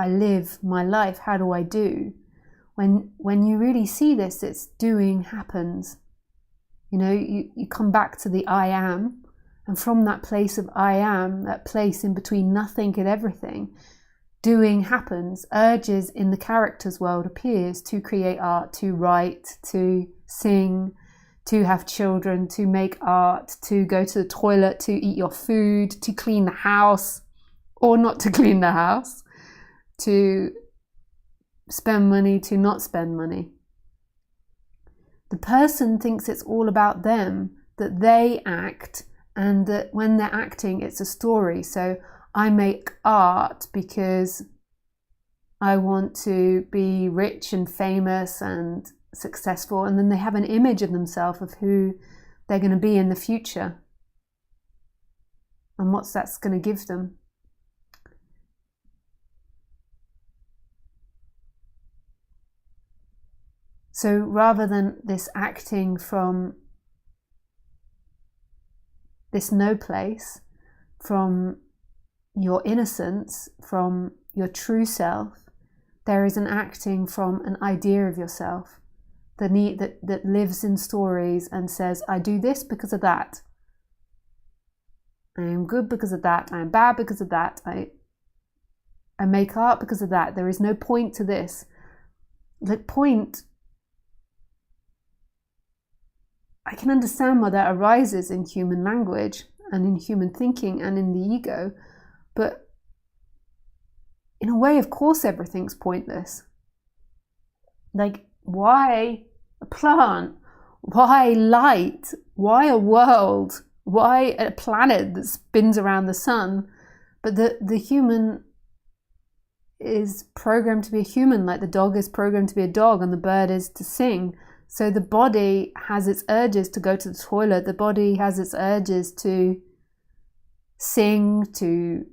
live my life? How do I do? When you really see this, it's doing happens. You know, you come back to the I am, and from that place of I am, that place in between nothing and everything, doing happens. Urges in the character's world appears to create art, to write, to sing, to have children, to make art, to go to the toilet, to eat your food, to clean the house, or not to clean the house, to spend money, to not spend money. The person thinks it's all about them, that they act, and that when they're acting, it's a story. So I make art because I want to be rich and famous and successful, and then they have an image of themselves of who they're going to be in the future and what that's going to give them. So rather than this acting from this no place, from your innocence, from your true self, there is an acting from an idea of yourself that lives in stories and says, I do this because of that. I am good because of that. I am bad because of that. I make art because of that. There is no point to this. The point, I can understand why that arises in human language and in human thinking and in the ego, but in a way, of course, everything's pointless. Like, why a plant? Why light? Why a world? Why a planet that spins around the sun? But the human is programmed to be a human, like the dog is programmed to be a dog and the bird is to sing. So the body has its urges to go to the toilet. The body has its urges to sing, to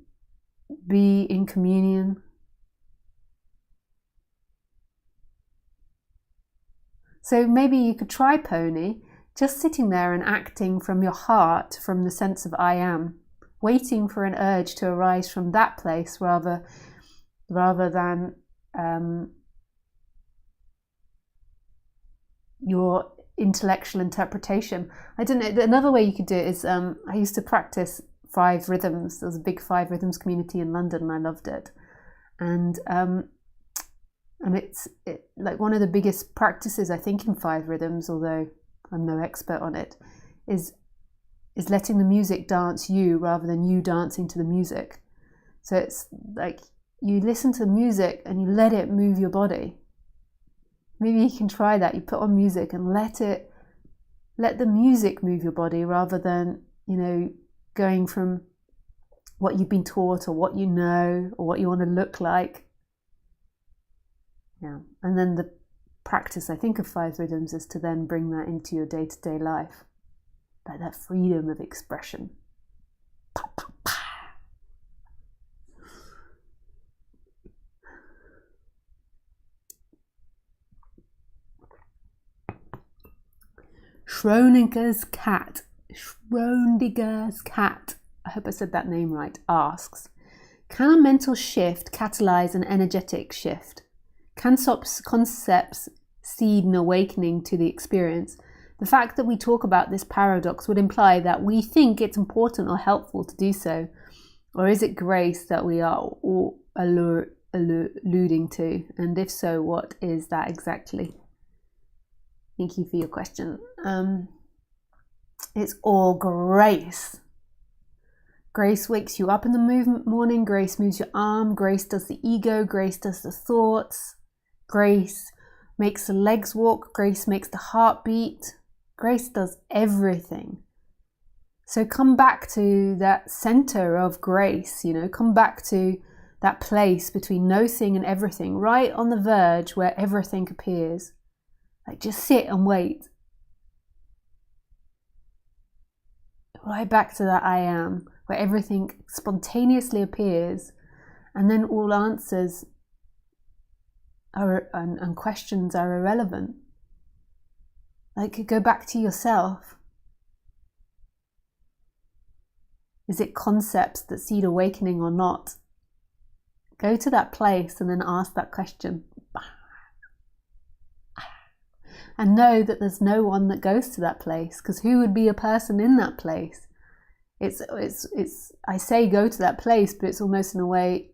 be in communion. So maybe you could try pony, just sitting there and acting from your heart, from the sense of I am, waiting for an urge to arise from that place rather than your intellectual interpretation. I don't know, another way you could do it is, I used to practice 5 rhythms. There was a big 5 rhythms community in London and I loved it. And it's like one of the biggest practices, I think, in 5 rhythms, although I'm no expert on it, is letting the music dance you rather than you dancing to the music. So it's like you listen to the music and you let it move your body. Maybe you can try that. You put on music and let the music move your body rather than, going from what you've been taught or what you know or what you want to look like. Yeah. And then the practice, I think, of 5 rhythms is to then bring that into your day-to-day life. Like that freedom of expression. Schrodinger's cat, I hope I said that name right, asks, can a mental shift catalyze an energetic shift? Can concepts seed an awakening to the experience? The fact that we talk about this paradox would imply that we think it's important or helpful to do so. Or is it grace that we are all alluding to? And if so, what is that exactly? Thank you for your question. It's all grace. Grace wakes you up in the morning. Grace moves your arm. Grace does the ego. Grace does the thoughts. Grace makes the legs walk. Grace makes the heart beat. Grace does everything. So come back to that center of grace, come back to that place between no thing and everything, right on the verge where everything appears. Like just sit and wait. Right back to that I am, where everything spontaneously appears, and then all answers and questions are irrelevant. Like go back to yourself. Is it concepts that seed awakening or not? Go to that place and then ask that question. And know that there's no one that goes to that place, because who would be a person in that place? It's I say go to that place, but it's almost in a way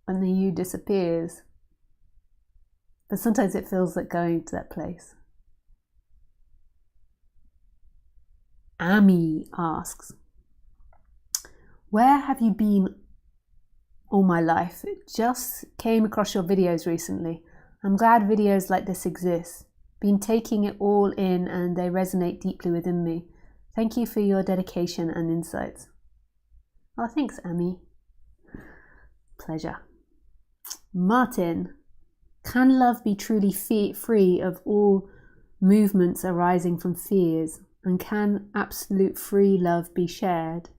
when the you disappears. But sometimes it feels like going to that place. Amy asks, where have you been all my life? Just came across your videos recently. I'm glad videos like this exist. Been taking it all in and they resonate deeply within me. Thank you for your dedication and insights. Oh, thanks, Amy. Pleasure. Martin, can love be truly free of all movements arising from fears? And can absolute free love be shared?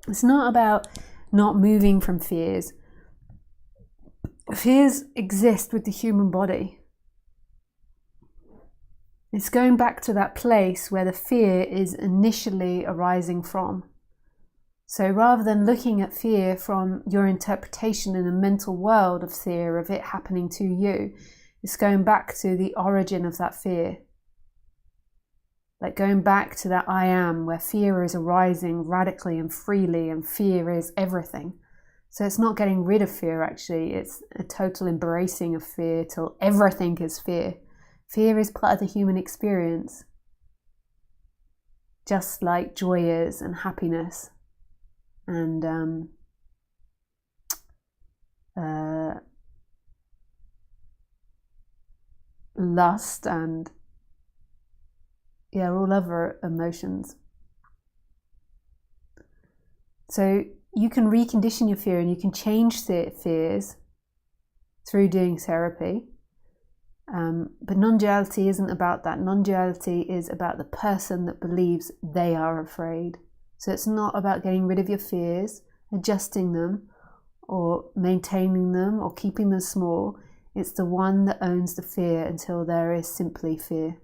It's not about not moving from fears. Fears exist with the human body. It's going back to that place where the fear is initially arising from. So rather than looking at fear from your interpretation in a mental world of fear, of it happening to you, it's going back to the origin of that fear. Like going back to that I am, where fear is arising radically and freely, and fear is everything. So it's not getting rid of fear, actually. It's a total embracing of fear till everything is fear. Fear is part of the human experience. Just like joy is, and happiness, and lust, and all other emotions. So you can recondition your fear, and you can change fears through doing therapy. But non-duality isn't about that. Non-duality is about the person that believes they are afraid. So it's not about getting rid of your fears adjusting them or maintaining them or keeping them small. It's the one that owns the fear until there is simply fear.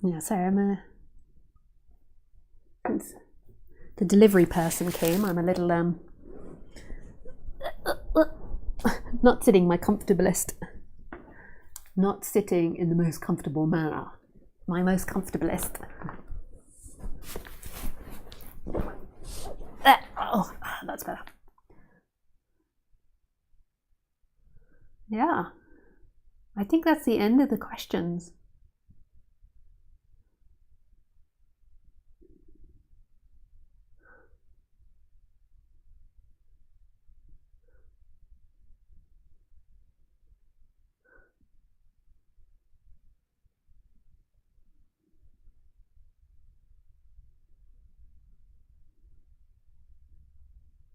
Yeah, sorry, since the delivery person came, I'm a little not sitting my comfortablest, not sitting in the most comfortable manner, my most comfortablest. Oh, that's better. Yeah, I think that's the end of the questions.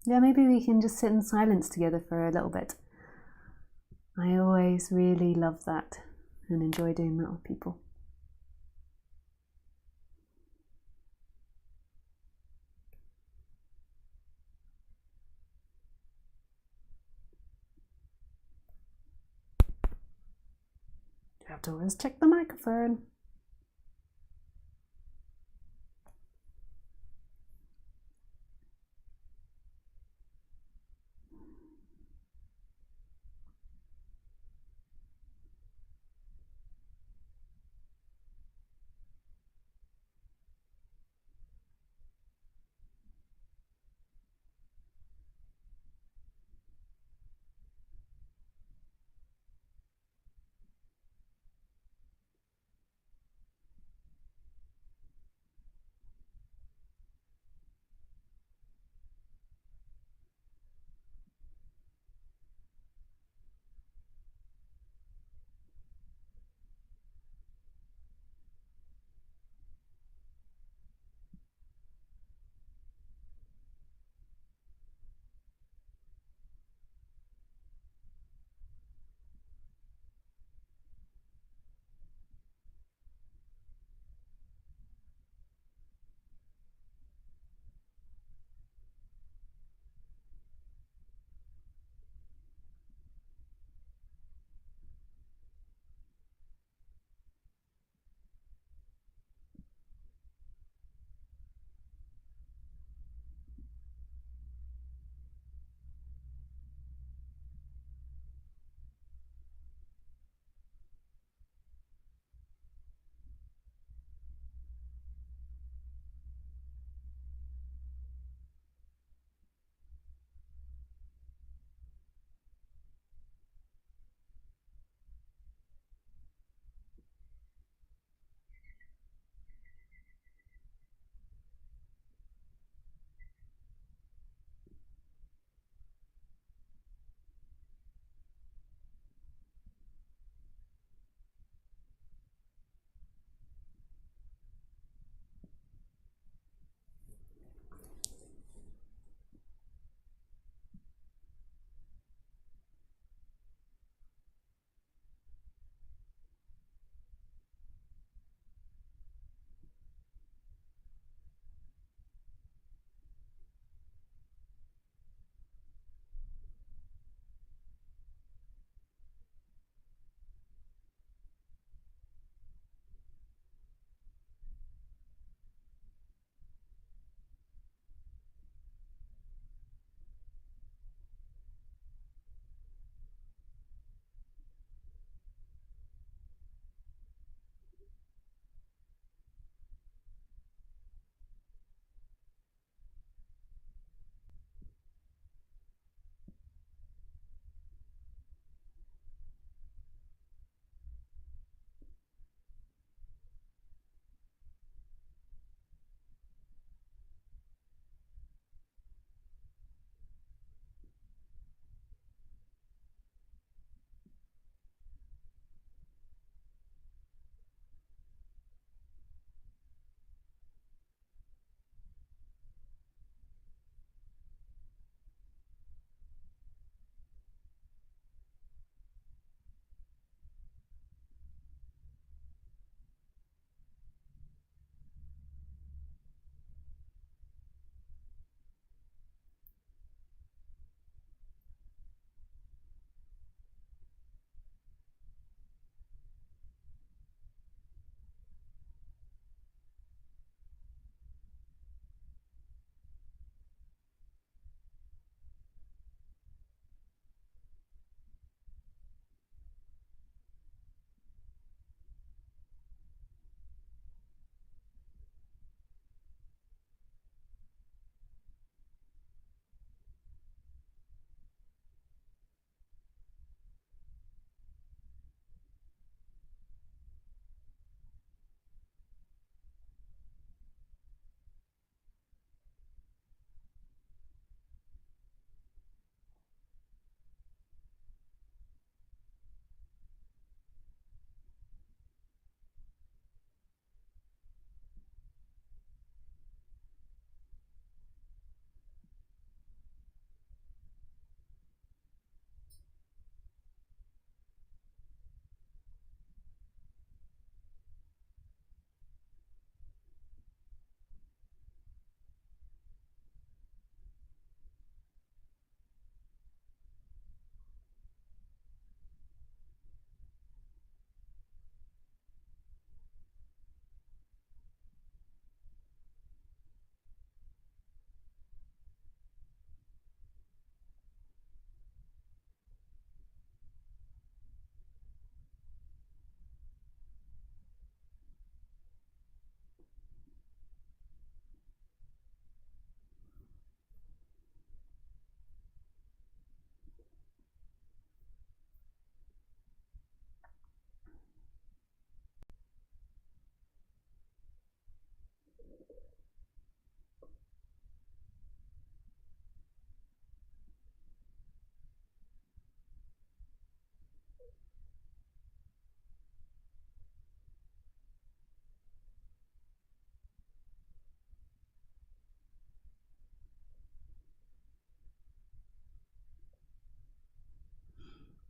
Yeah, maybe we can just sit in silence together for a little bit. I always really love that and enjoy doing that with people. You have to always check the microphone.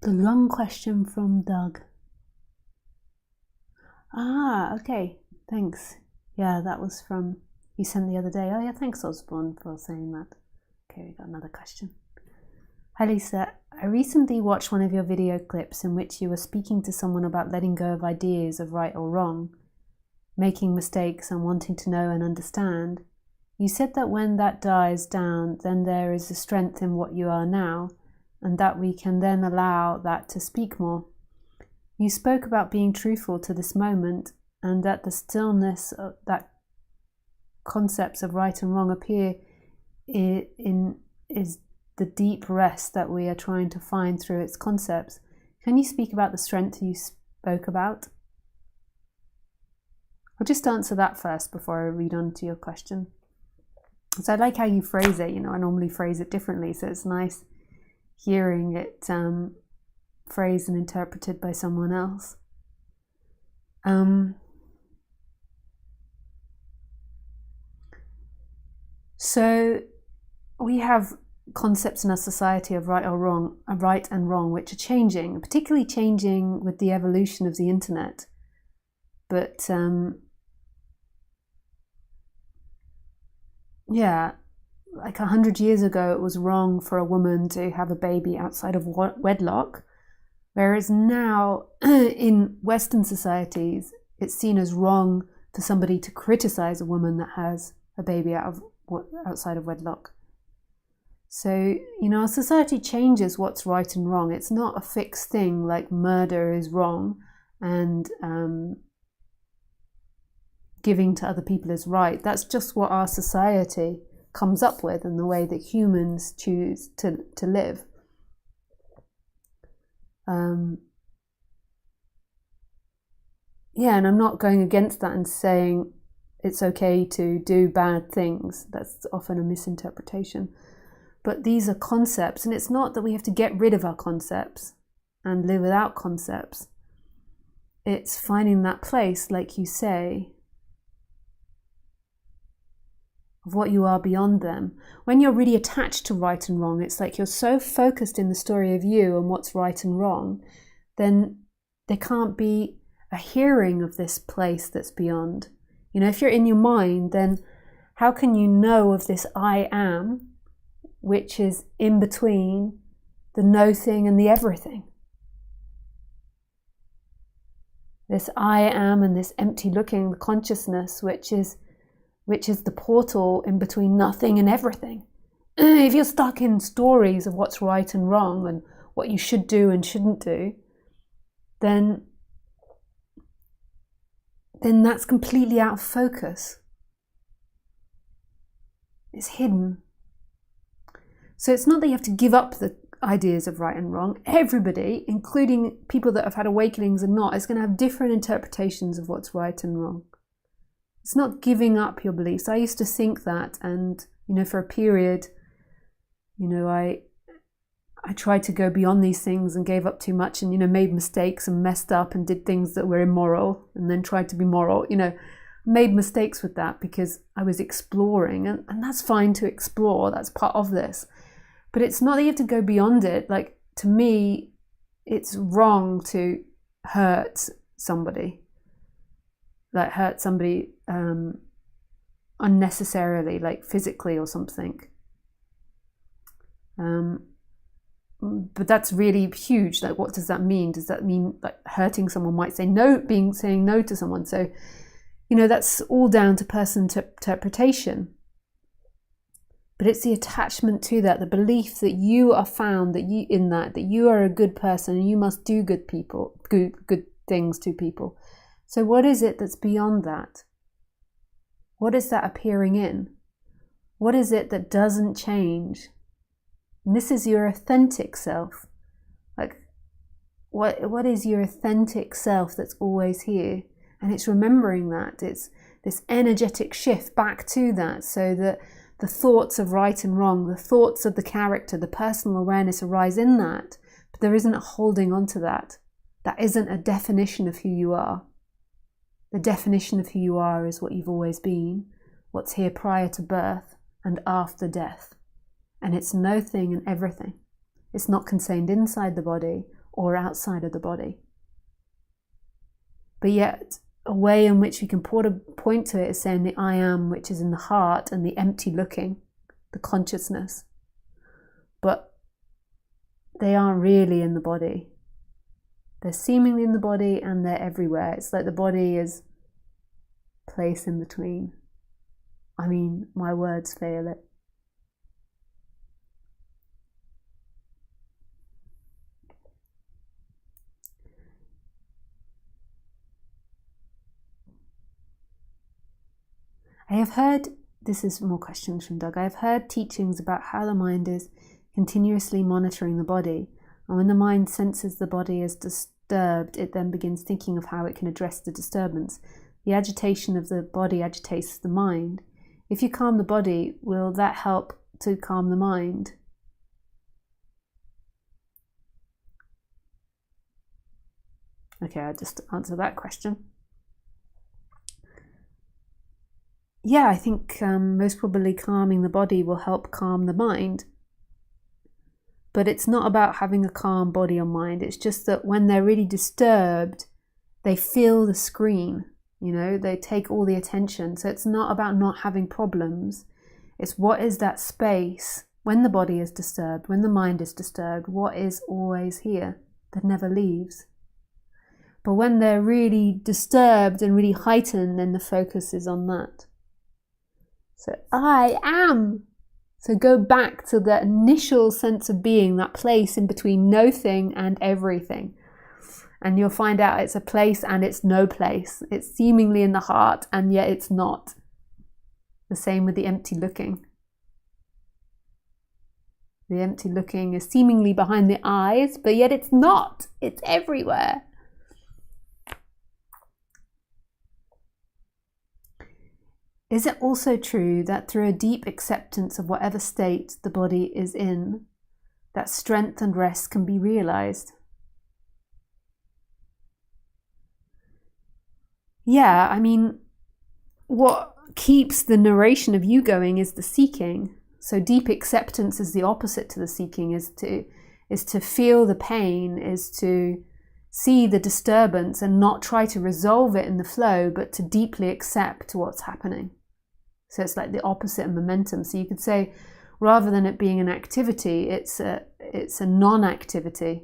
The long question from Doug. Ah, okay, thanks. Yeah, that was from, you sent the other day. Oh yeah, thanks Osborne for saying that. Okay, we got another question. Hi Lisa, I recently watched one of your video clips in which you were speaking to someone about letting go of ideas of right or wrong, making mistakes and wanting to know and understand. You said that when that dies down, then there is a strength in what you are now, and that we can then allow that to speak more. You spoke about being truthful to this moment, and that the stillness of that concepts of right and wrong appear in is the deep rest that we are trying to find through its concepts. Can you speak about the strength you spoke about? I'll just answer that first before I read on to your question. So I like how you phrase it. I normally phrase it differently, so it's nice hearing it phrased and interpreted by someone else. So we have concepts in our society of right and wrong, which are changing, particularly changing with the evolution of the internet. But yeah, like 100 years ago, it was wrong for a woman to have a baby outside of wedlock, whereas now in Western societies, it's seen as wrong for somebody to criticize a woman that has a baby outside of wedlock. So, our society changes what's right and wrong. It's not a fixed thing like murder is wrong and giving to other people is right. That's just what our society comes up with and the way that humans choose to live. Yeah, and I'm not going against that and saying it's okay to do bad things. That's often a misinterpretation. But these are concepts, and it's not that we have to get rid of our concepts and live without concepts. It's finding that place, like you say, of what you are beyond them. When you're really attached to right and wrong, it's like you're so focused in the story of you and what's right and wrong, then there can't be a hearing of this place that's beyond. If you're in your mind, then how can you know of this I am, which is in between the no thing and the everything? This I am and this empty looking consciousness, which is the portal in between nothing and everything. If you're stuck in stories of what's right and wrong and what you should do and shouldn't do, then that's completely out of focus. It's hidden. So it's not that you have to give up the ideas of right and wrong. Everybody, including people that have had awakenings and not, is going to have different interpretations of what's right and wrong. It's not giving up your beliefs. I used to think that, and for a period, I tried to go beyond these things and gave up too much and made mistakes and messed up and did things that were immoral and then tried to be moral. Made mistakes with that because I was exploring, and that's fine to explore. That's part of this. But it's not that you have to go beyond it. Like, to me, it's wrong to hurt somebody. Like, hurt somebody unnecessarily, like physically or something. But that's really huge. Like, what does that mean? Does that mean like hurting someone might saying no to someone? So, that's all down to person interpretation. But it's the attachment to that, the belief that you are found, that you are a good person and you must do good things to people. So what is it that's beyond that? What is that appearing in? What is it that doesn't change? And this is your authentic self. Like, what is your authentic self that's always here? And it's remembering that. It's this energetic shift back to that, so that the thoughts of right and wrong, the thoughts of the character, the personal awareness arise in that, but there isn't a holding on to that. That isn't a definition of who you are. The definition of who you are is what you've always been, what's here prior to birth and after death. And it's no thing and everything. It's not contained inside the body or outside of the body. But yet, a way in which we can point to it is saying the I am, which is in the heart, and the empty looking, the consciousness. But they aren't really in the body. They're seemingly in the body and they're everywhere. It's like the body is a place in between. I mean, my words fail it. I have heard, this is more questions from Doug, I have heard teachings about how the mind is continuously monitoring the body, and when the mind senses the body is disturbed, it then begins thinking of how it can address the disturbance. The agitation of the body agitates the mind. If you calm the body, will that help to calm the mind? Okay, I'll just answer that question. Yeah, I think most probably calming the body will help calm the mind. But it's not about having a calm body or mind. It's just that when they're really disturbed, they feel the screen, they take all the attention. So it's not about not having problems. It's what is that space when the body is disturbed, when the mind is disturbed, what is always here that never leaves. But when they're really disturbed and really heightened, then the focus is on that. So I am. So go back to the initial sense of being, that place in between no thing and everything. And you'll find out it's a place and it's no place. It's seemingly in the heart and yet it's not. The same with the empty looking. The empty looking is seemingly behind the eyes, but yet it's not. It's everywhere. Is it also true that through a deep acceptance of whatever state the body is in, that strength and rest can be realized? Yeah, I mean, what keeps the narration of you going is the seeking. So deep acceptance is the opposite to the seeking, is to feel the pain, is to see the disturbance and not try to resolve it in the flow, but to deeply accept what's happening. So it's like the opposite of momentum. So you could say, rather than it being an activity, it's a non-activity.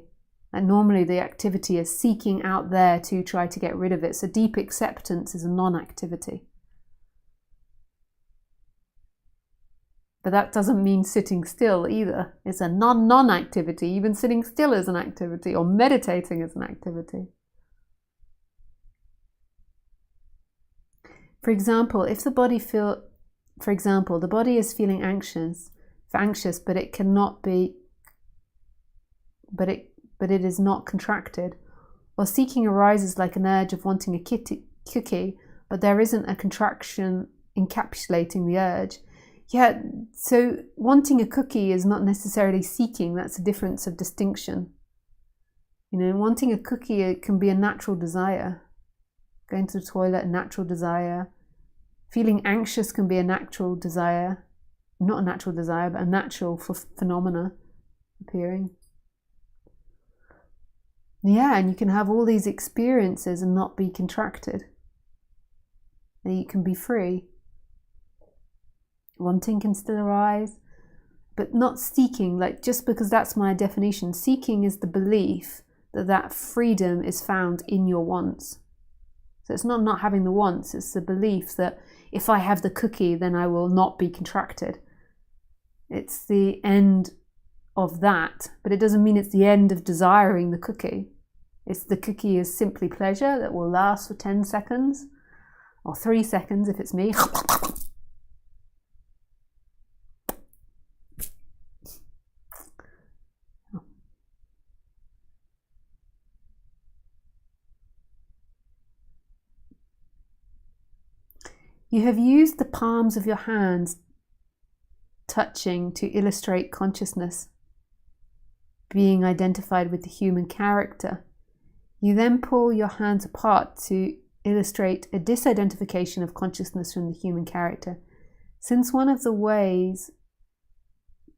And normally the activity is seeking out there to try to get rid of it. So deep acceptance is a non-activity. But that doesn't mean sitting still either. It's a non-activity. Even sitting still is an activity, or meditating is an activity. For example, if the body the body is feeling anxious, but it cannot be, but it is not contracted, or seeking arises like an urge of wanting a cookie, but there isn't a contraction encapsulating the urge. Yeah, so wanting a cookie is not necessarily seeking. That's a difference of distinction. Wanting a cookie, it can be a natural desire. Going to the toilet, a natural desire. Feeling anxious can be a natural desire. Not a natural desire, but a natural phenomena appearing. Yeah, and you can have all these experiences and not be contracted. And you can be free. Wanting can still arise, but not seeking, like just because that's my definition. Seeking is the belief that freedom is found in your wants. So it's not having the wants, it's the belief that if I have the cookie, then I will not be contracted. It's the end of that, but it doesn't mean it's the end of desiring the cookie. It's the cookie is simply pleasure that will last for 10 seconds, or 3 seconds if it's me. You have used the palms of your hands touching to illustrate consciousness being identified with the human character. You then pull your hands apart to illustrate a disidentification of consciousness from the human character. Since one of the ways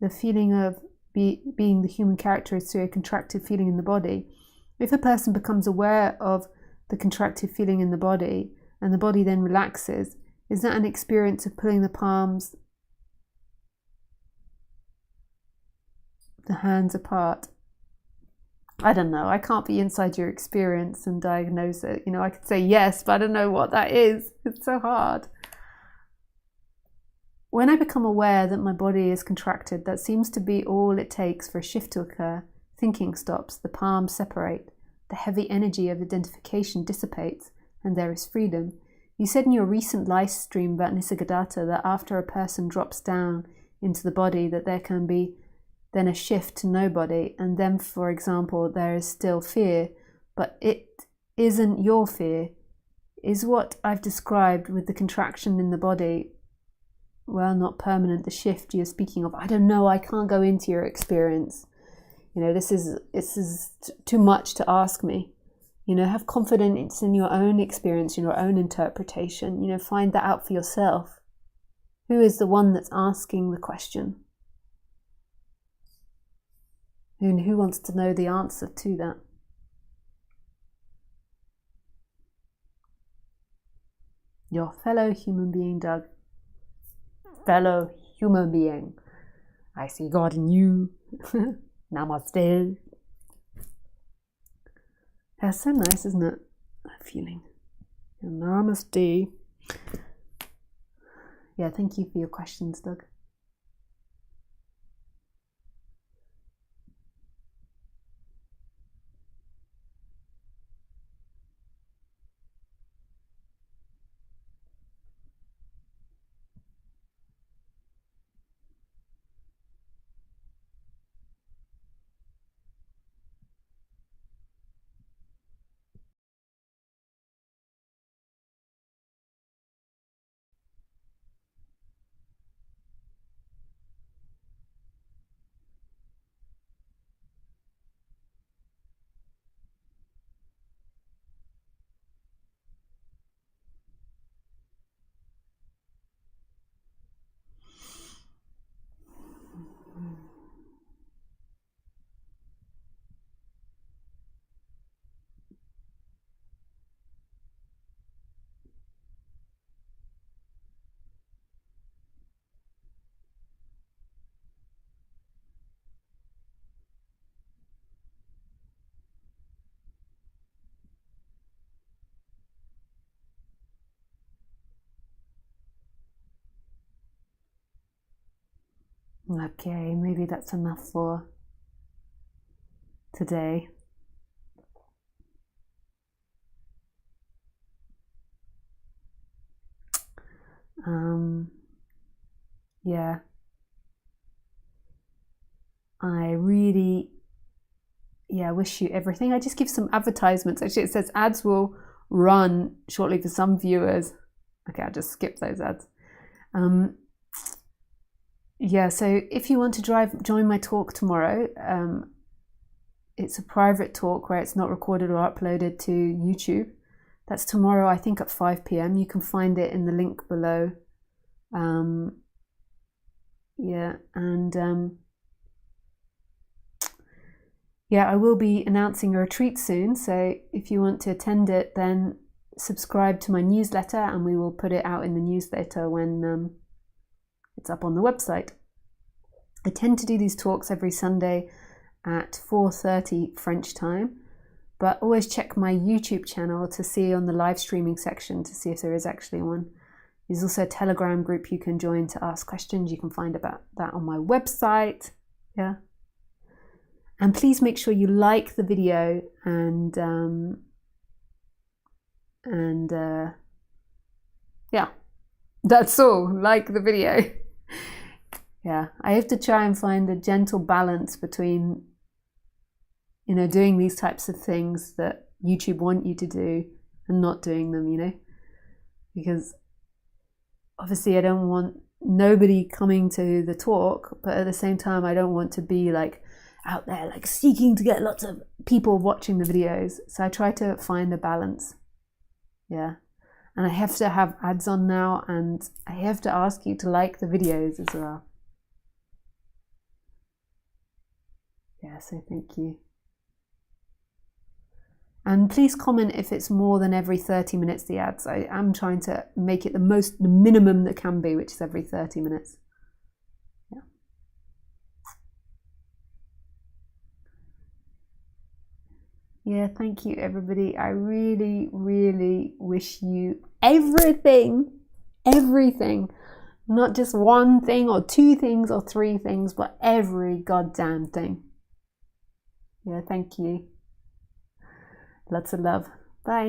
the feeling of being the human character is through a contracted feeling in the body. If a person becomes aware of the contracted feeling in the body and the body then relaxes, is that an experience of pulling the palms, the hands apart? I don't know. I can't be inside your experience and diagnose it. You know, I could say yes, but I don't know what that is. It's so hard. When I become aware that my body is contracted, that seems to be all it takes for a shift to occur. Thinking stops, the palms separate, the heavy energy of identification dissipates, and there is freedom. You said in your recent live stream about Nisargadatta that after a person drops down into the body, that there can be then a shift to nobody, and then, for example, there is still fear, but it isn't your fear. Is what I've described with the contraction in the body, well, not permanent, the shift you're speaking of? I don't know, I can't go into your experience. You know, this is too much to ask me. You know, have confidence in your own experience, in your own interpretation. You know, find that out for yourself. Who is the one that's asking the question? And who wants to know the answer to that? Your fellow human being, Doug. Fellow human being. I see God in you. Namaste. That's so nice, isn't it? That feeling. Namaste. Yeah, thank you for your questions, Doug. Okay, maybe that's enough for today. Yeah, I really, wish you everything. I just give some advertisements. Actually, it says ads will run shortly for some viewers. Okay, I'll just skip those ads. Yeah, so if you want to join my talk tomorrow, it's a private talk where it's not recorded or uploaded to YouTube. That's tomorrow, I think, at 5 p.m. You can find it in the link below. I will be announcing a retreat soon. So if you want to attend it, then subscribe to my newsletter, and we will put it out in the newsletter when it's up on the website. I tend to do these talks every Sunday at 4:30 French time, but always check my YouTube channel to see on the live streaming section to see if there is actually one. There's also a Telegram group you can join to ask questions. You can find about that on my website. Yeah. And please make sure you like the video and that's all. Like the video. Yeah, I have to try and find a gentle balance between, you know, doing these types of things that YouTube want you to do and not doing them, you know, because obviously I don't want nobody coming to the talk, but at the same time I don't want to be like out there like seeking to get lots of people watching the videos. So I try to find a balance. Yeah. And I have to have ads on now, and I have to ask you to like the videos as well. Yeah, so thank you. And please comment if it's more than every 30 minutes, the ads. I am trying to make it the minimum that can be, which is every 30 minutes. Yeah. Yeah, thank you, everybody. I really, really wish you everything. Not just one thing or two things or three things, but every goddamn thing. Yeah, thank you. Lots of love.